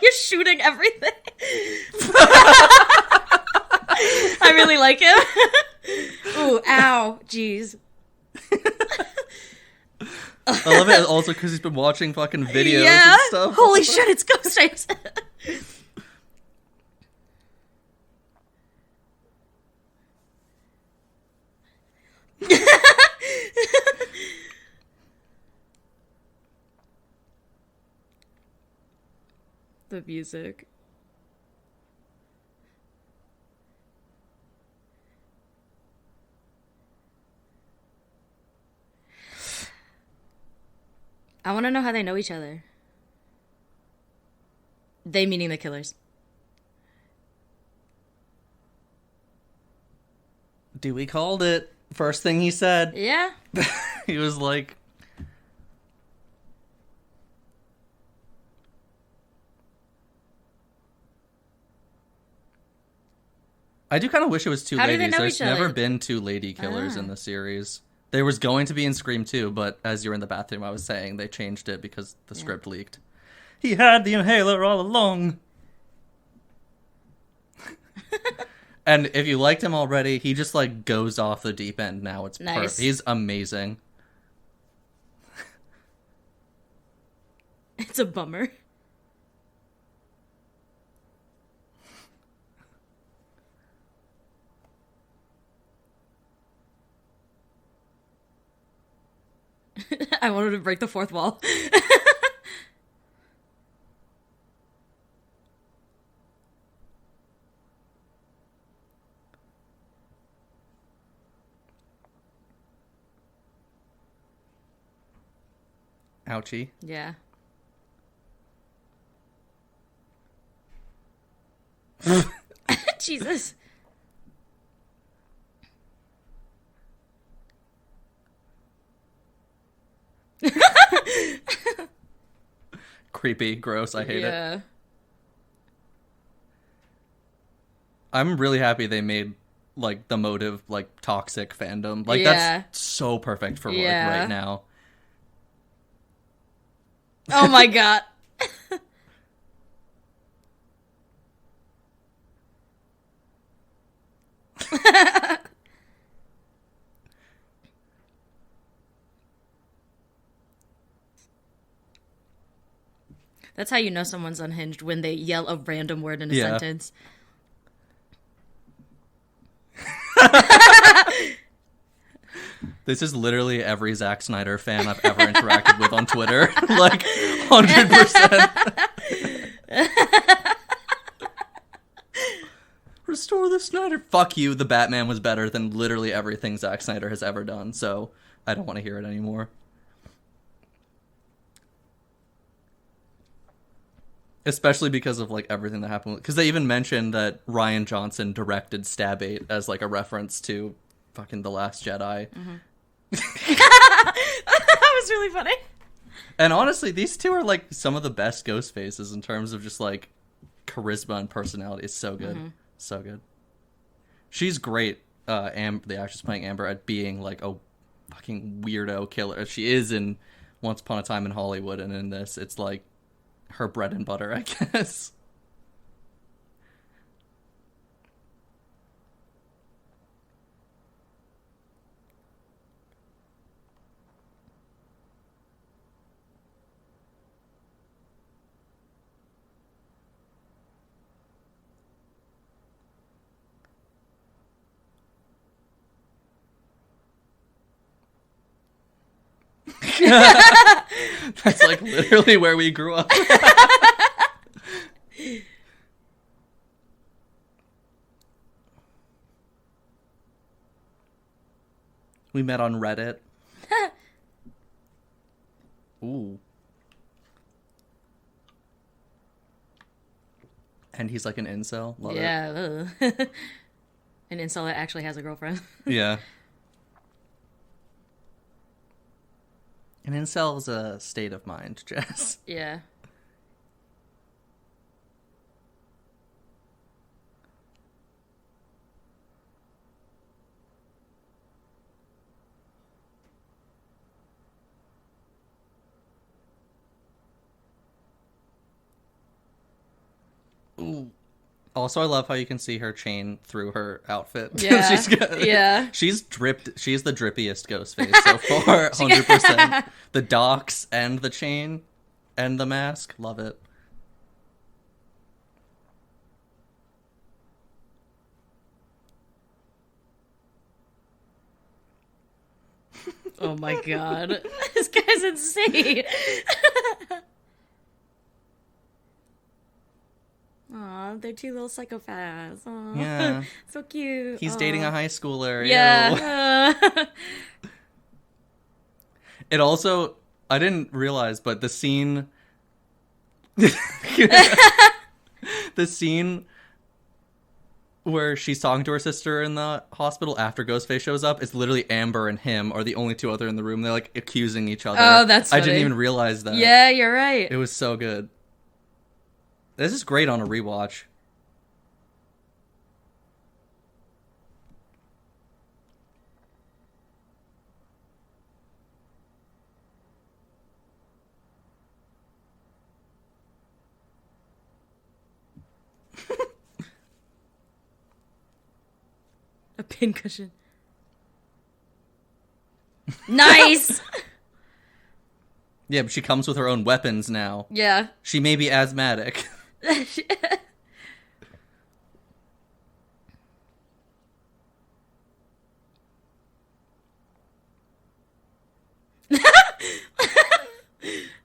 You're shooting everything. I really like him. Ooh, ow, jeez. I love it also because he's been watching fucking videos and stuff. Holy shit, it's Ghostface. The music. I want to know how they know each other. They meaning the killers. Dewey called it. First thing he said. Yeah. He was like... I do kind of wish it was two How do they ladies. know There's each other? never been two lady killers in the series. There was going to be in Scream 2, but as you were in the bathroom, I was saying they changed it because the script leaked. He had the inhaler all along. And if you liked him already, he just like goes off the deep end now. It's nice. perfect. He's amazing. It's a bummer. I wanted to break the fourth wall. Ouchie. Yeah. Jesus. Creepy, gross, I hate Yeah. it. I'm really happy they made like the motive like toxic fandom. Like that's so perfect for like right now. Oh my god. That's how you know someone's unhinged, when they yell a random word in a sentence. This is literally every Zack Snyder fan I've ever interacted with on Twitter. Like, 100%. Restore the Snyder. Fuck you, the Batman was better than literally everything Zack Snyder has ever done, so I don't want to hear it anymore. Especially because of, like, everything that happened. Because they even mentioned that Rian Johnson directed Stab 8 as, like, a reference to fucking The Last Jedi. Mm-hmm. That was really funny. And honestly, these two are, like, some of the best ghost faces in terms of just, like, charisma and personality. It's so good. Mm-hmm. So good. She's great, the actress playing Amber, at being, like, a fucking weirdo killer. She is in Once Upon a Time in Hollywood, and in this, it's, like, her bread and butter, I guess. That's like literally where we grew up. We met on Reddit. Ooh. And he's like an incel. Love it. Yeah. An incel that actually has a girlfriend. Yeah. An incel is a state of mind, Jess. Yeah. Ooh. Also, I love how you can see her chain through her outfit. Yeah. She's dripped. She's the drippiest ghost face so far. 100%. The docs and the chain and the mask. Love it. Oh my god. This guy's insane. Aw, they're two little psychopaths. Aww. Yeah. So cute. He's dating a high schooler. Yeah. It also, I didn't realize, but the scene... the scene where she's talking to her sister in the hospital after Ghostface shows up. It's literally Amber and him are the only two other in the room. They're like accusing each other. Oh, that's funny. I didn't even realize that. Yeah, you're right. It was so good. This is great on a rewatch. A pincushion. Nice! Yeah, but she comes with her own weapons now. Yeah. She may be asthmatic.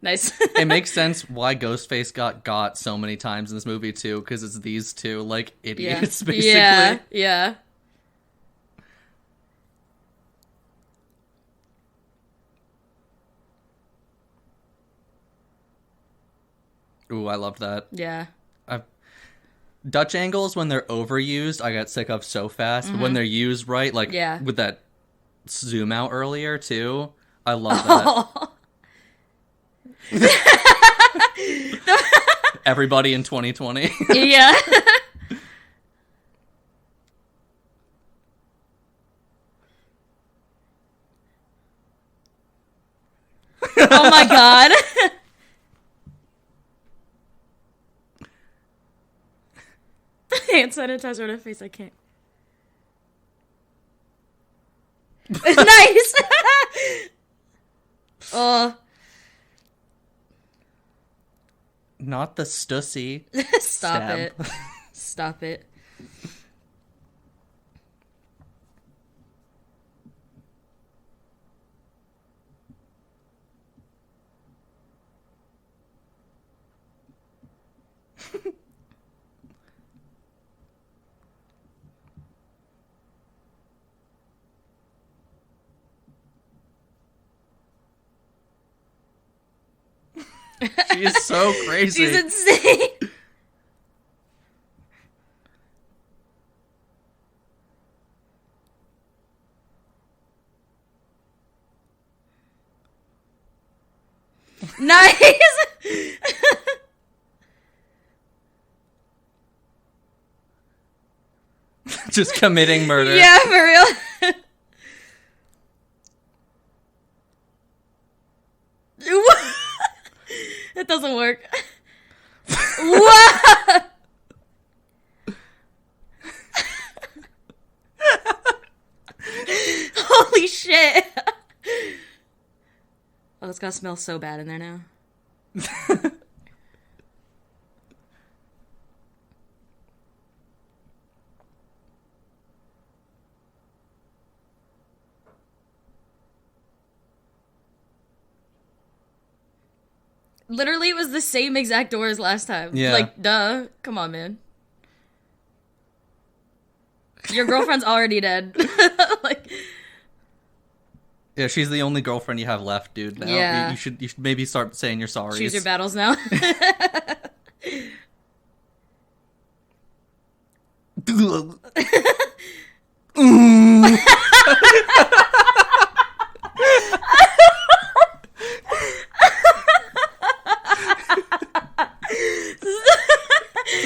Nice. It makes sense why Ghostface got so many times in this movie, too, because it's these two, like, idiots, basically. Yeah, yeah. Ooh, I loved that. Yeah. Dutch angles, when they're overused, I got sick of so fast. But when they're used right, like with that zoom out earlier, too, I love that. Everybody in 2020. Yeah. Oh my god. Hand sanitizer on her face, I can't. Nice! Not the Stussy. Stop stab. it. Stop it. She is so crazy. She's insane. Nice. Just committing murder. Yeah, for real. It doesn't work. What? Holy shit. Oh, it's gonna smell so bad in there now. Literally, it was the same exact door as last time. Yeah. Like, duh. Come on, man. Your girlfriend's already dead. Like, yeah, she's the only girlfriend you have left, dude. Now. Yeah. You should maybe start saying you're sorry. choose your battles now.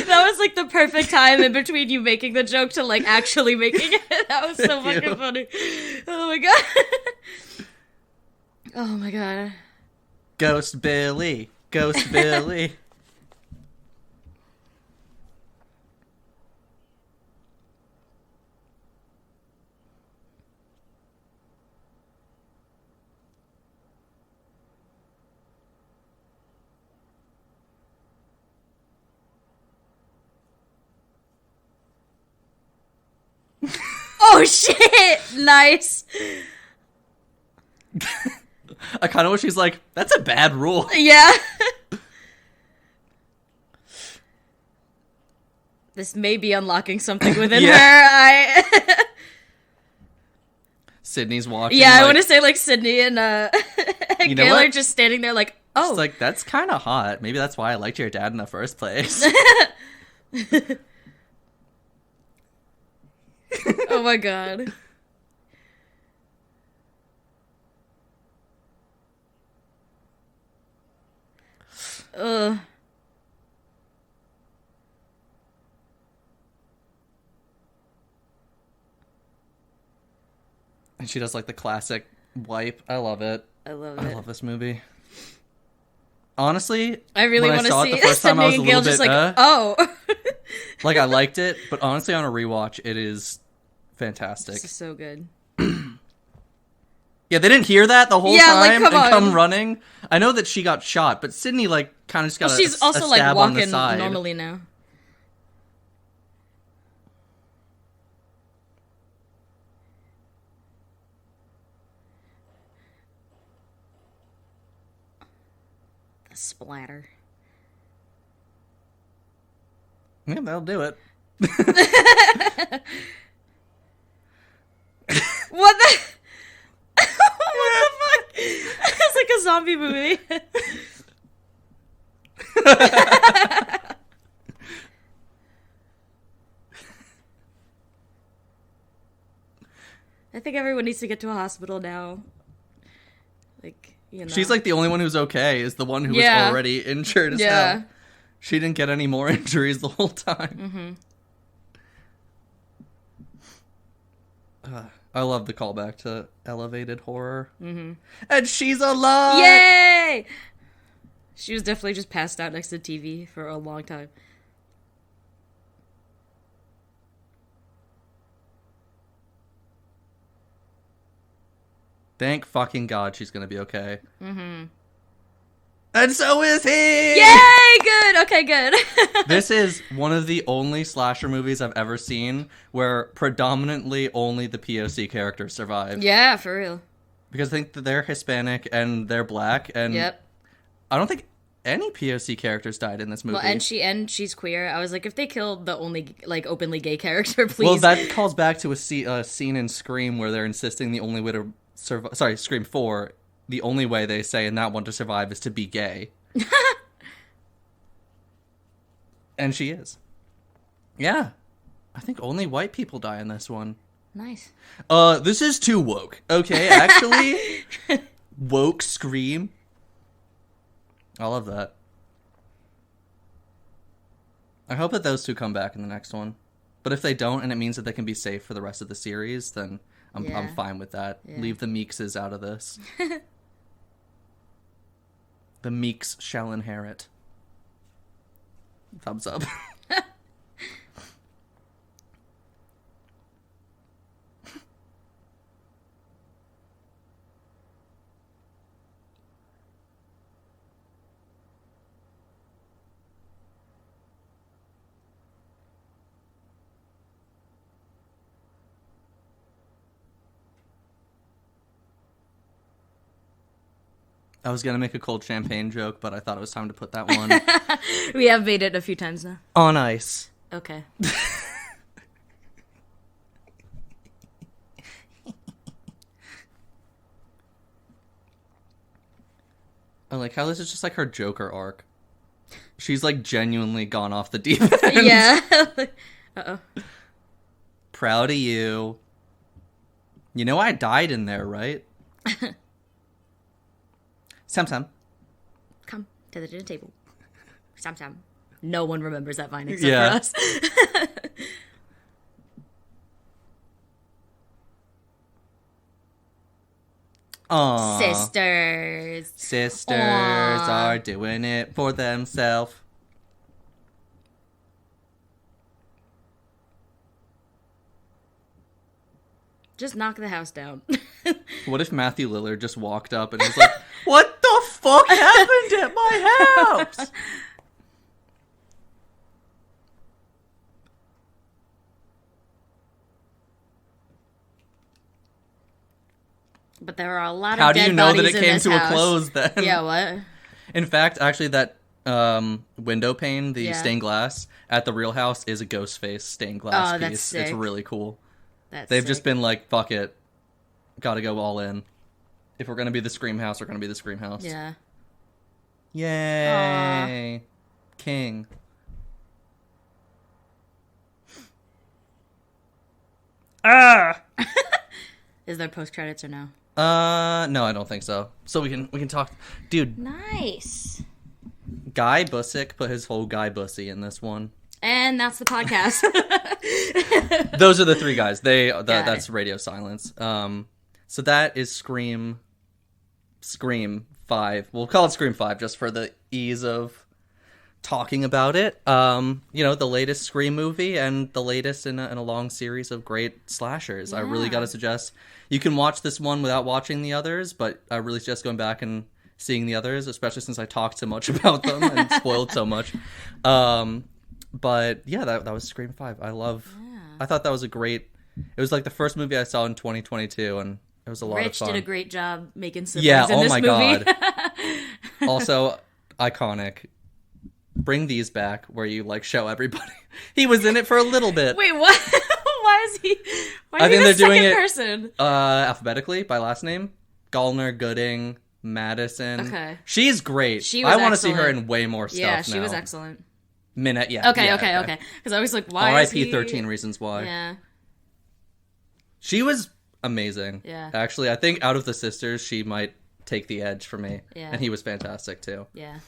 That was like the perfect time in between you making the joke to like actually making it. That was so fucking funny. Oh my god. Oh my god. Ghost Billy. Ghost Billy. Oh shit! Nice. I kind of wish he's like, that's a bad rule. Yeah. This may be unlocking something within her. Sydney's walking. Yeah, like, I want to say like Sydney and You know Gail are what? just standing there like, oh. It's like, that's kind of hot. Maybe that's why I liked your dad in the first place. Oh my god. Ugh. And she does like the classic wipe. I love it. I love it. I love this movie. Honestly, I really when want I to saw see it the first time, I was a little bit just like, oh. like I liked it, but honestly, on a rewatch, it is fantastic. This is so good. Yeah, they didn't hear that the whole Yeah, like, time come and on. come running. I know that she got shot, but Sydney like kind of just got Well, a, she's a also like stab on the walking side. normally now. The splatter. Yeah, that'll do it. What the? What the fuck? It's like a zombie movie. I think everyone needs to get to a hospital now. Like, you know. She's like the only one who's okay, is the one who was Yeah. already injured as Yeah. hell. She didn't get any more injuries the whole time. I love the callback to elevated horror. And she's alive! Yay! She was definitely just passed out next to the TV for a long time. Thank fucking God she's gonna be okay. And so is he! Yay! Good! Okay, good. This is one of the only slasher movies I've ever seen where predominantly only the POC characters survive. Yeah, for real. Because I think that they're Hispanic and they're black, and Yep. I don't think any POC characters died in this movie. Well, and she's queer. I was like, if they killed the only like openly gay character, please. Well, that calls back to a scene in Scream where they're insisting the only way to survive. Sorry, Scream 4. The only way they say in that one to survive is to be gay. And she is. Yeah. I think only white people die in this one. Nice. This is too woke. Okay, actually, woke Scream. I love that. I hope that those two come back in the next one. But if they don't, and it means that they can be safe for the rest of the series, then I'm fine with that. Yeah. Leave the Meekses out of this. The Meeks shall inherit. Thumbs up. I was going to make a cold champagne joke, but I thought it was time to put that one We have made it a few times now. on ice. Okay. I like how this is just like her Joker arc. She's like genuinely gone off the deep end. Yeah. Uh-oh. Proud of you. You know I died in there, right? Sam. Come to the dinner table. Sam. No one remembers that vine except Yeah. for us. Aww. Sisters Sisters are doing it for themselves. Just knock the house down. What if Matthew Lillard just walked up and was like, "What the fuck happened at my house?" But there are a lot How of do dead you know that bodies it in came this to a house. close then? Yeah, what? In fact, actually, that window pane, the Yeah. stained glass at the real house, is a ghost face stained glass Oh, that's piece. sick. It's really cool. That's They've sick. just been like, "Fuck it, gotta go all in. If we're gonna be the Scream House, we're gonna be the Scream House." Yeah. Yay, King. Is there post credits or no? No, I don't think so. So we can talk. Dude, Nice. Guy Busick put his whole Guy Bussy in this one. And that's the podcast. Those are the three guys. That's radio silence. So that is Scream 5. We'll call it Scream 5 just for the ease of talking about it. The latest Scream movie and the latest in a long series of great slashers. Yeah. I really gotta suggest you can watch this one without watching the others, but I really suggest going back and seeing the others, especially since I talked so much about them and spoiled so much. But yeah, that was Scream 5. I thought that was it was like the first movie I saw in 2022, and it was a lot of fun. Rich did a great job making siblings in this movie. God. Also, iconic. Bring these back where you show everybody. He was in it for a little bit. Wait, what? Why is he the second person? Alphabetically by last name. Gallner, Gooding, Madison. Okay. She's great. I want to see her in way more stuff now. Yeah, she was excellent. Minute, yeah. Okay. Because I was like, why is he... R.I.P. 13 Reasons Why. Yeah. She was amazing. Yeah. Actually, I think out of the sisters, she might take the edge for me. Yeah. And he was fantastic, too. Yeah.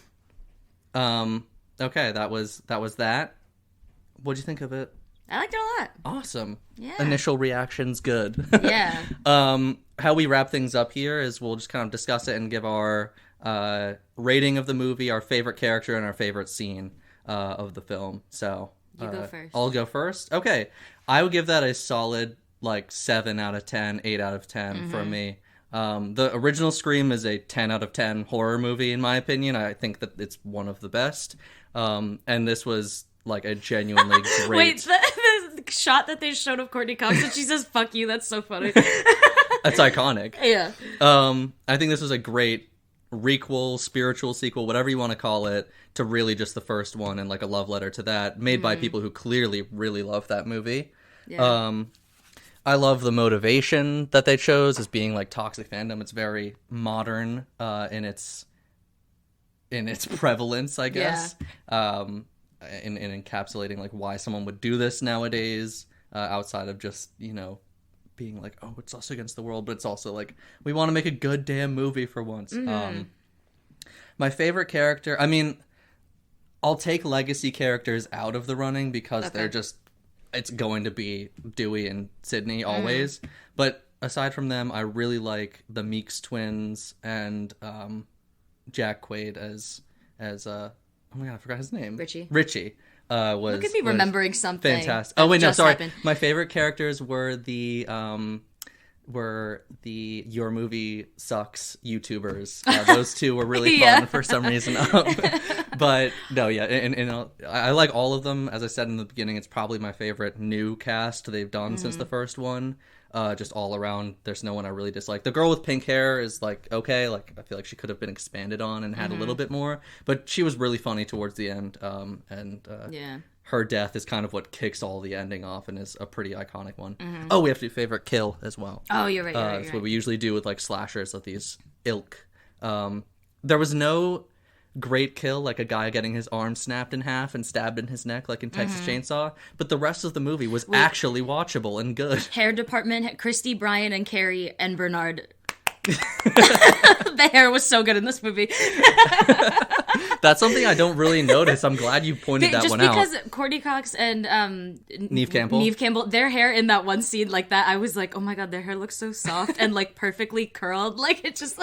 Okay, that was that. What'd you think of it? I liked it a lot. Awesome. Yeah. Initial reactions, good. Yeah. How we wrap things up here is we'll just kind of discuss it and give our rating of the movie, our favorite character, and our favorite scene of the film. So you go first. I'll go first. Okay. I would give that a solid 7 out of 10, 8 out of 10 for me. The original Scream is a 10 out of 10 horror movie, in my opinion. I think that it's one of the best. And this was a genuinely great... Wait, the shot that they showed of Courtney Cox and she says, fuck you, that's so funny. That's iconic. Yeah. I think this was a great requel, spiritual sequel, whatever you want to call it, to really just the first one and a love letter to that, made by people who clearly really love that movie. Yeah. I love the motivation that they chose as being toxic fandom. It's very modern in its prevalence, I guess. Yeah. In encapsulating why someone would do this nowadays, outside of just being oh, it's us against the world, but it's also we want to make a good damn movie for once. My favorite character, I mean, I'll take legacy characters out of the running because they're just, it's going to be Dewey and Sydney always. But aside from them, I really like the Meeks twins and Jack Quaid as oh my god, I forgot his name. Richie. Was look at me remembering something. Fantastic. Oh wait, no, sorry. Happened. My favorite characters were the Your Movie Sucks YouTubers. Those two were really fun for some reason. But no, yeah, and I like all of them. As I said in the beginning, it's probably my favorite new cast they've done since the first one. Just all around, there's no one I really dislike. The girl with pink hair is okay. I feel like she could have been expanded on and had a little bit more, but she was really funny towards the end. Her death is kind of what kicks all the ending off and is a pretty iconic one. Oh, we have to do favorite kill as well. Oh, you're right. That's what we usually do with slashers of these ilk. There was no great kill, a guy getting his arm snapped in half and stabbed in his neck in Texas Chainsaw, but the rest of the movie was actually watchable and good. Hair department, Christy, Brian, and Carrie, and Bernard. The hair was so good in this movie. That's something I don't really notice. I'm glad you pointed that one out. Just because Courtney Cox and Neve Campbell, their hair in that one scene that, I was like, oh my god, their hair looks so soft and perfectly curled. It's just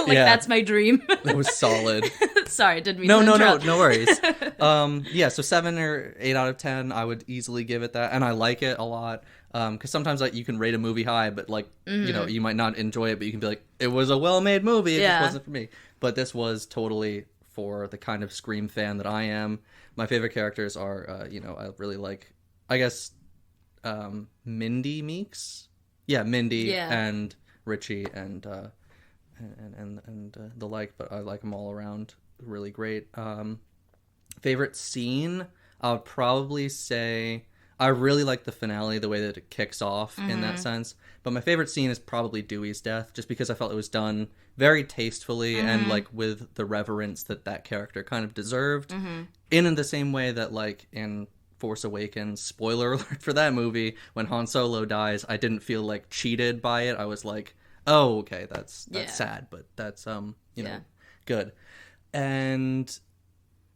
that's my dream. It was solid. Sorry, didn't mean to interrupt. No worries. So 7 or 8 out of 10, I would easily give it that, and I like it a lot. Because sometimes you can rate a movie high, but you might not enjoy it, but you can be it was a well-made movie. It just wasn't for me. But this was totally for the kind of Scream fan that I am. My favorite characters are, I really like, I guess, Mindy Meeks. Yeah, Mindy and Richie and the like. But I like them all around. Really great. Favorite scene, I would probably say, I really like the finale, the way that it kicks off in that sense. But my favorite scene is probably Dewey's death, just because I felt it was done very tastefully and with the reverence that character kind of deserved. In the same way that in Force Awakens. Spoiler alert for that movie. When Han Solo dies, I didn't feel like cheated by it. I was like, oh, okay, that's sad, but that's you know, good. And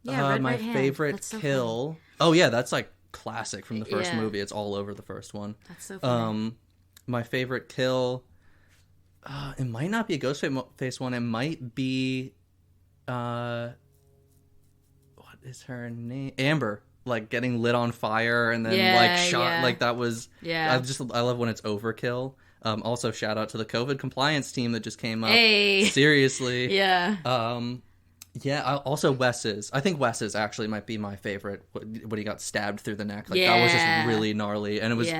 my favorite kill. Funny. Oh yeah, that's like classic from the first movie. It's all over the first one. That's so funny. My favorite kill. It might not be a Ghostface one. It might be. What is her name? Amber. Like getting lit on fire and then like shot. Like that was. Yeah. I love when it's overkill. Also, shout out to the COVID compliance team that just came up. Hey. Seriously. Yeah. Also Wes's. I think Wes's actually might be my favorite. When he got stabbed through the neck. Like that was just really gnarly. And it was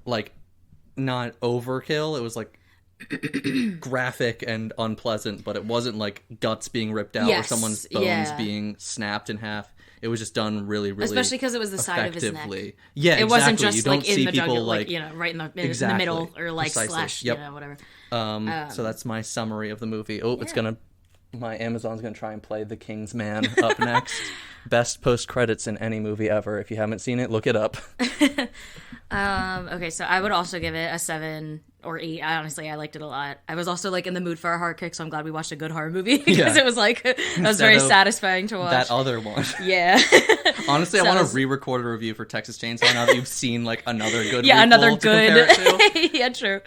like not overkill. It was like graphic and unpleasant, but it wasn't like guts being ripped out or someone's bones being snapped in half. It was just done really, really especially because it was the side of his neck. Yeah, it wasn't just like in the jugular, like you know, right in the middle or like slash, you know, whatever. So that's my summary of the movie. Oh, it's gonna. My Amazon's gonna try and play The King's Man up next. Best post credits in any movie ever. If you haven't seen it, look it up. Okay, so I would also give it a 7 or 8. I liked it a lot. I was also like in the mood for a horror kick, so I'm glad we watched a good horror movie because it was like it was very satisfying to watch. That other one. Yeah. Honestly, I want to re-record a review for Texas Chainsaw now that you've seen like another good. Yeah, another good. Yeah, true.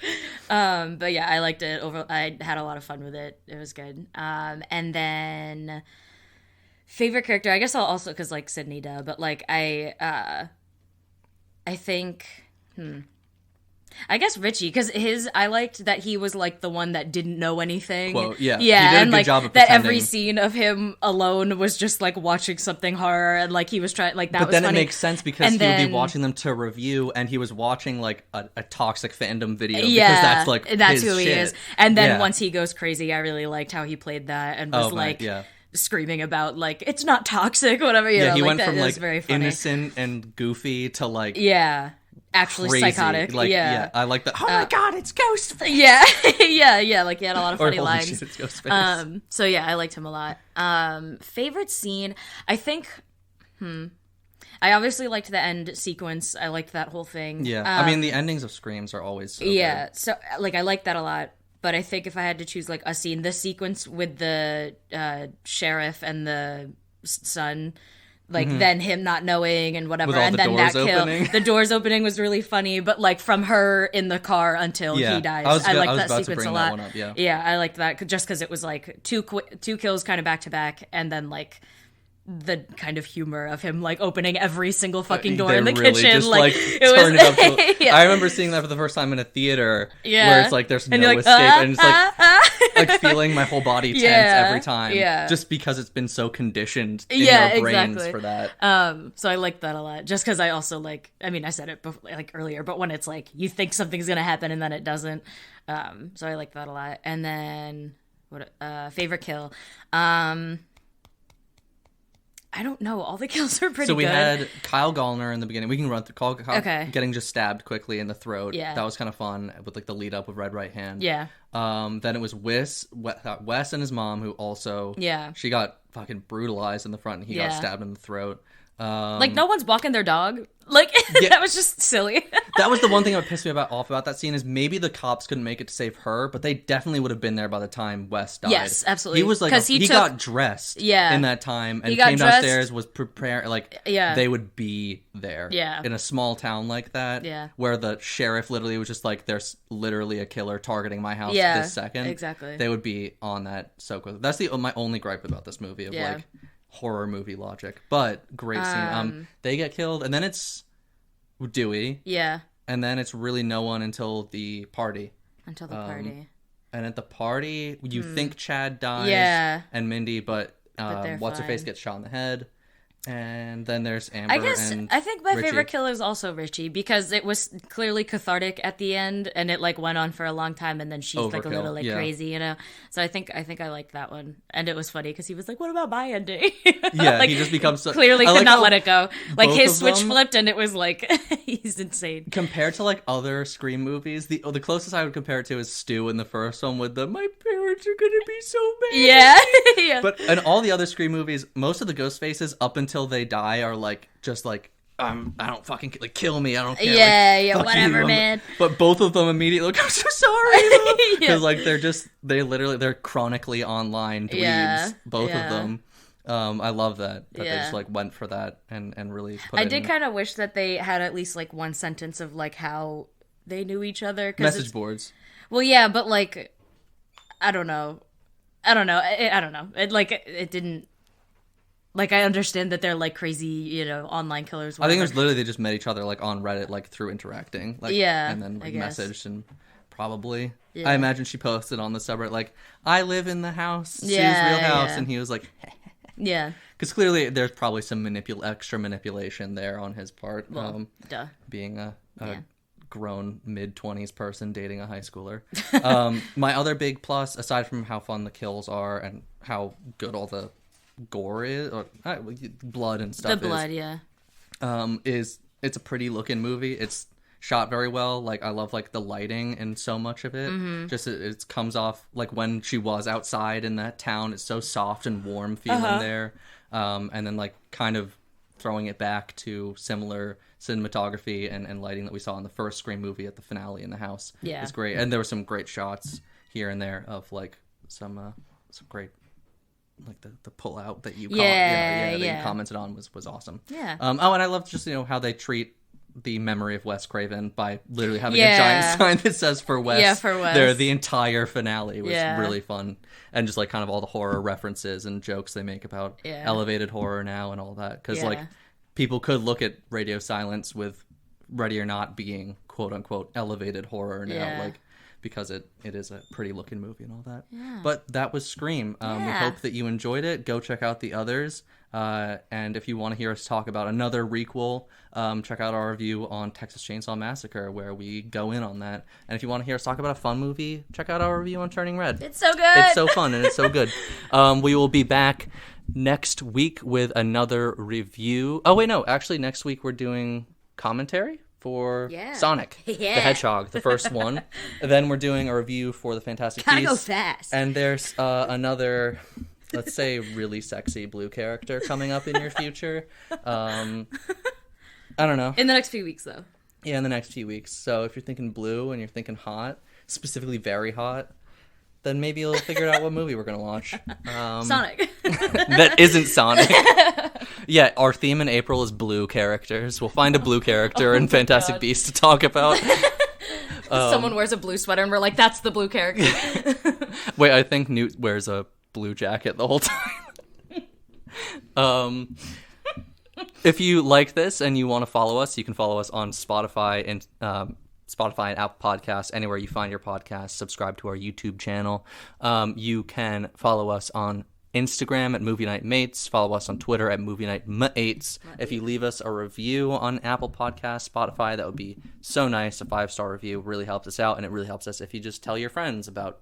But yeah, I liked it. I had a lot of fun with it. It was good. And then favorite character, I guess I'll also because like Sydney duh, but like I think. I guess Richie, because I liked that he was like the one that didn't know anything. Well, yeah, yeah, he did a and good like job of that. pretending. Every scene of him alone was just like watching something horror, and like he was trying, like that. But was then funny. It makes sense because he would be watching them to review, and he was watching like a toxic fandom video. Because that's like that's his who he shit. is. And then once he goes crazy, I really liked how he played that and was screaming about like it's not toxic, whatever. You know, he like, went that from like very funny. Innocent and goofy to like actually crazy. Psychotic. Like, I like that. Oh my god, it's Ghostface. Yeah, yeah. Like he had a lot of funny lines. Shit, it's Ghostface. So yeah, I liked him a lot. Favorite scene, I think. I obviously liked the end sequence. I liked that whole thing. Yeah, I mean the endings of Screams are always so good. So like I liked that a lot. But I think if I had to choose like a scene, the sequence with the sheriff and the son. Like then him not knowing and whatever, and then that kill. The doors opening was really funny, but like from her in the car until he dies, I like that sequence a lot. Yeah, I liked that just because it was like two kills kind of back to back, and then like the kind of humor of him like opening every single fucking door in the kitchen, just, like it was. It up to, I remember seeing that for the first time in a theater, where it's like there's no escape, and it's like feeling my whole body tense every time, just because it's been so conditioned in our brains for that. So I like that a lot, just because I also like. I mean, I said it before, like earlier, but when it's like you think something's gonna happen and then it doesn't, so I like that a lot. And then what favorite kill? I don't know. All the kills are pretty good. So we had Kyle Gallner in the beginning. We can run through Kyle getting just stabbed quickly in the throat. Yeah. That was kind of fun with like the lead up with Red Right Hand. Yeah. Then it was Wes and his mom who also she got fucking brutalized in the front and he got stabbed in the throat. Like no one's walking their dog. Like that was just silly. That was the one thing that pissed me off about that scene is maybe the cops couldn't make it to save her, but they definitely would have been there by the time Wes died. Yes, absolutely. He was like he got dressed in that time and came downstairs, was prepared like they would be there. Yeah. In a small town like that. Yeah. Where the sheriff literally was just like, there's literally a killer targeting my house this second. Exactly. They would be on that so quickly. That's my only gripe about this movie of like horror movie logic, but great scene. They get killed, and then it's Dewey. Yeah. And then it's really no one until the party. And at the party, you think Chad dies and Mindy, but what's her face gets shot in the head. And then there's Amber. I think my favorite kill is also Richie because it was clearly cathartic at the end, and it like went on for a long time, and then she's like a little like crazy, you know. So I think I liked that one, and it was funny because he was like, "What about my ending?" Like, he just becomes clearly could not let it go. Like his switch flipped, and it was like he's insane. Compared to like other Scream movies, the closest I would compare it to is Stu in the first one with my parents are gonna be so mad. Yeah. But in all the other Scream movies, most of the ghost faces up until they die are like just like I don't fucking like kill me. I don't care. Yeah, like, whatever, man. But both of them immediately like, I'm so sorry. Because like they're chronically online dweebs, both of them. I love that they just like went for that and really put I did kind of wish that they had at least like one sentence of like how they knew each other. Message boards. Well, yeah, but like, I don't know. It didn't. Like, I understand that they're, like, crazy, online killers. Whatever. I think it was literally they just met each other, like, on Reddit, like, through interacting. Like, and then, like, messaged and probably. Yeah. I imagine she posted on the subreddit, like, I live in the house, Sue's real house, and he was like, yeah. Because clearly there's probably some extra manipulation there on his part. Well, being a grown mid-20s person dating a high schooler. My other big plus, aside from how fun the kills are and how good all the gore is, or blood and stuff. The blood, is it's a pretty looking movie. It's shot very well. Like, I love like the lighting and so much of it. Mm-hmm. Just it comes off like when she was outside in that town. It's so soft and warm feeling there. And then like kind of throwing it back to similar cinematography and lighting that we saw in the first Scream movie at the finale in the house. Yeah, it's great. And there were some great shots here and there of like some great. Like the pull out that you you commented on was awesome. Yeah. And I love just how they treat the memory of Wes Craven by literally having a giant sign that says for Wes. Yeah, for Wes. There, the entire finale was really fun, and just like kind of all the horror references and jokes they make about elevated horror now and all that. Because like people could look at Radio Silence with Ready or Not being quote unquote elevated horror now, like. Because it is a pretty looking movie and all that. Yeah. But that was Scream. We hope that you enjoyed it. Go check out the others. And if you want to hear us talk about another requel, check out our review on Texas Chainsaw Massacre, where we go in on that. And if you want to hear us talk about a fun movie, check out our review on Turning Red. It's so good. It's so fun and it's so good. We will be back next week with another review. Oh, wait, no. Actually, next week we're doing commentary for Sonic the Hedgehog, the first one. Then we're doing a review for the Fantastic Beasts. Gotta go fast. And there's another, let's say, really sexy blue character coming up in your future. I don't know. In the next few weeks, though. Yeah, in the next few weeks. So if you're thinking blue and you're thinking hot, specifically very hot, then maybe you'll figure out what movie we're going to watch. Sonic. That isn't Sonic. Yeah, our theme in April is blue characters. We'll find a blue character in Fantastic Beasts to talk about. Someone wears a blue sweater and we're like, that's the blue character. Wait, I think Newt wears a blue jacket the whole time. If you like this and you want to follow us, you can follow us on Spotify and Apple Podcasts, anywhere you find your podcasts. Subscribe to our YouTube channel. You can follow us on Instagram at Movie Night Mates. Follow us on Twitter at Movie Night Mates. If you leave us a review on Apple Podcasts, Spotify, that would be so nice. A 5-star review really helps us out, and it really helps us if you just tell your friends about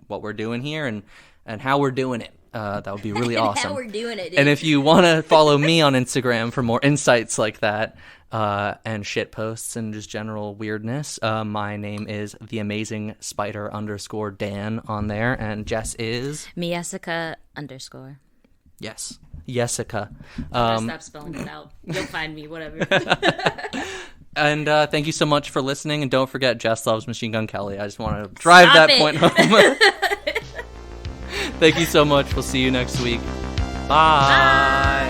what we're doing here and how we're doing it. That would be really awesome. How we're doing it, dude. And if you want to follow me on Instagram for more insights like that, and shit posts and just general weirdness, my name is the amazing spider _Dan on there, and Jess is Miesica _ Yes, Jessica. Stop spelling it out. You'll find me, whatever. And thank you so much for listening, and don't forget, Jess loves Machine Gun Kelly. I just want to drive point home. Thank you so much. We'll see you next week. Bye.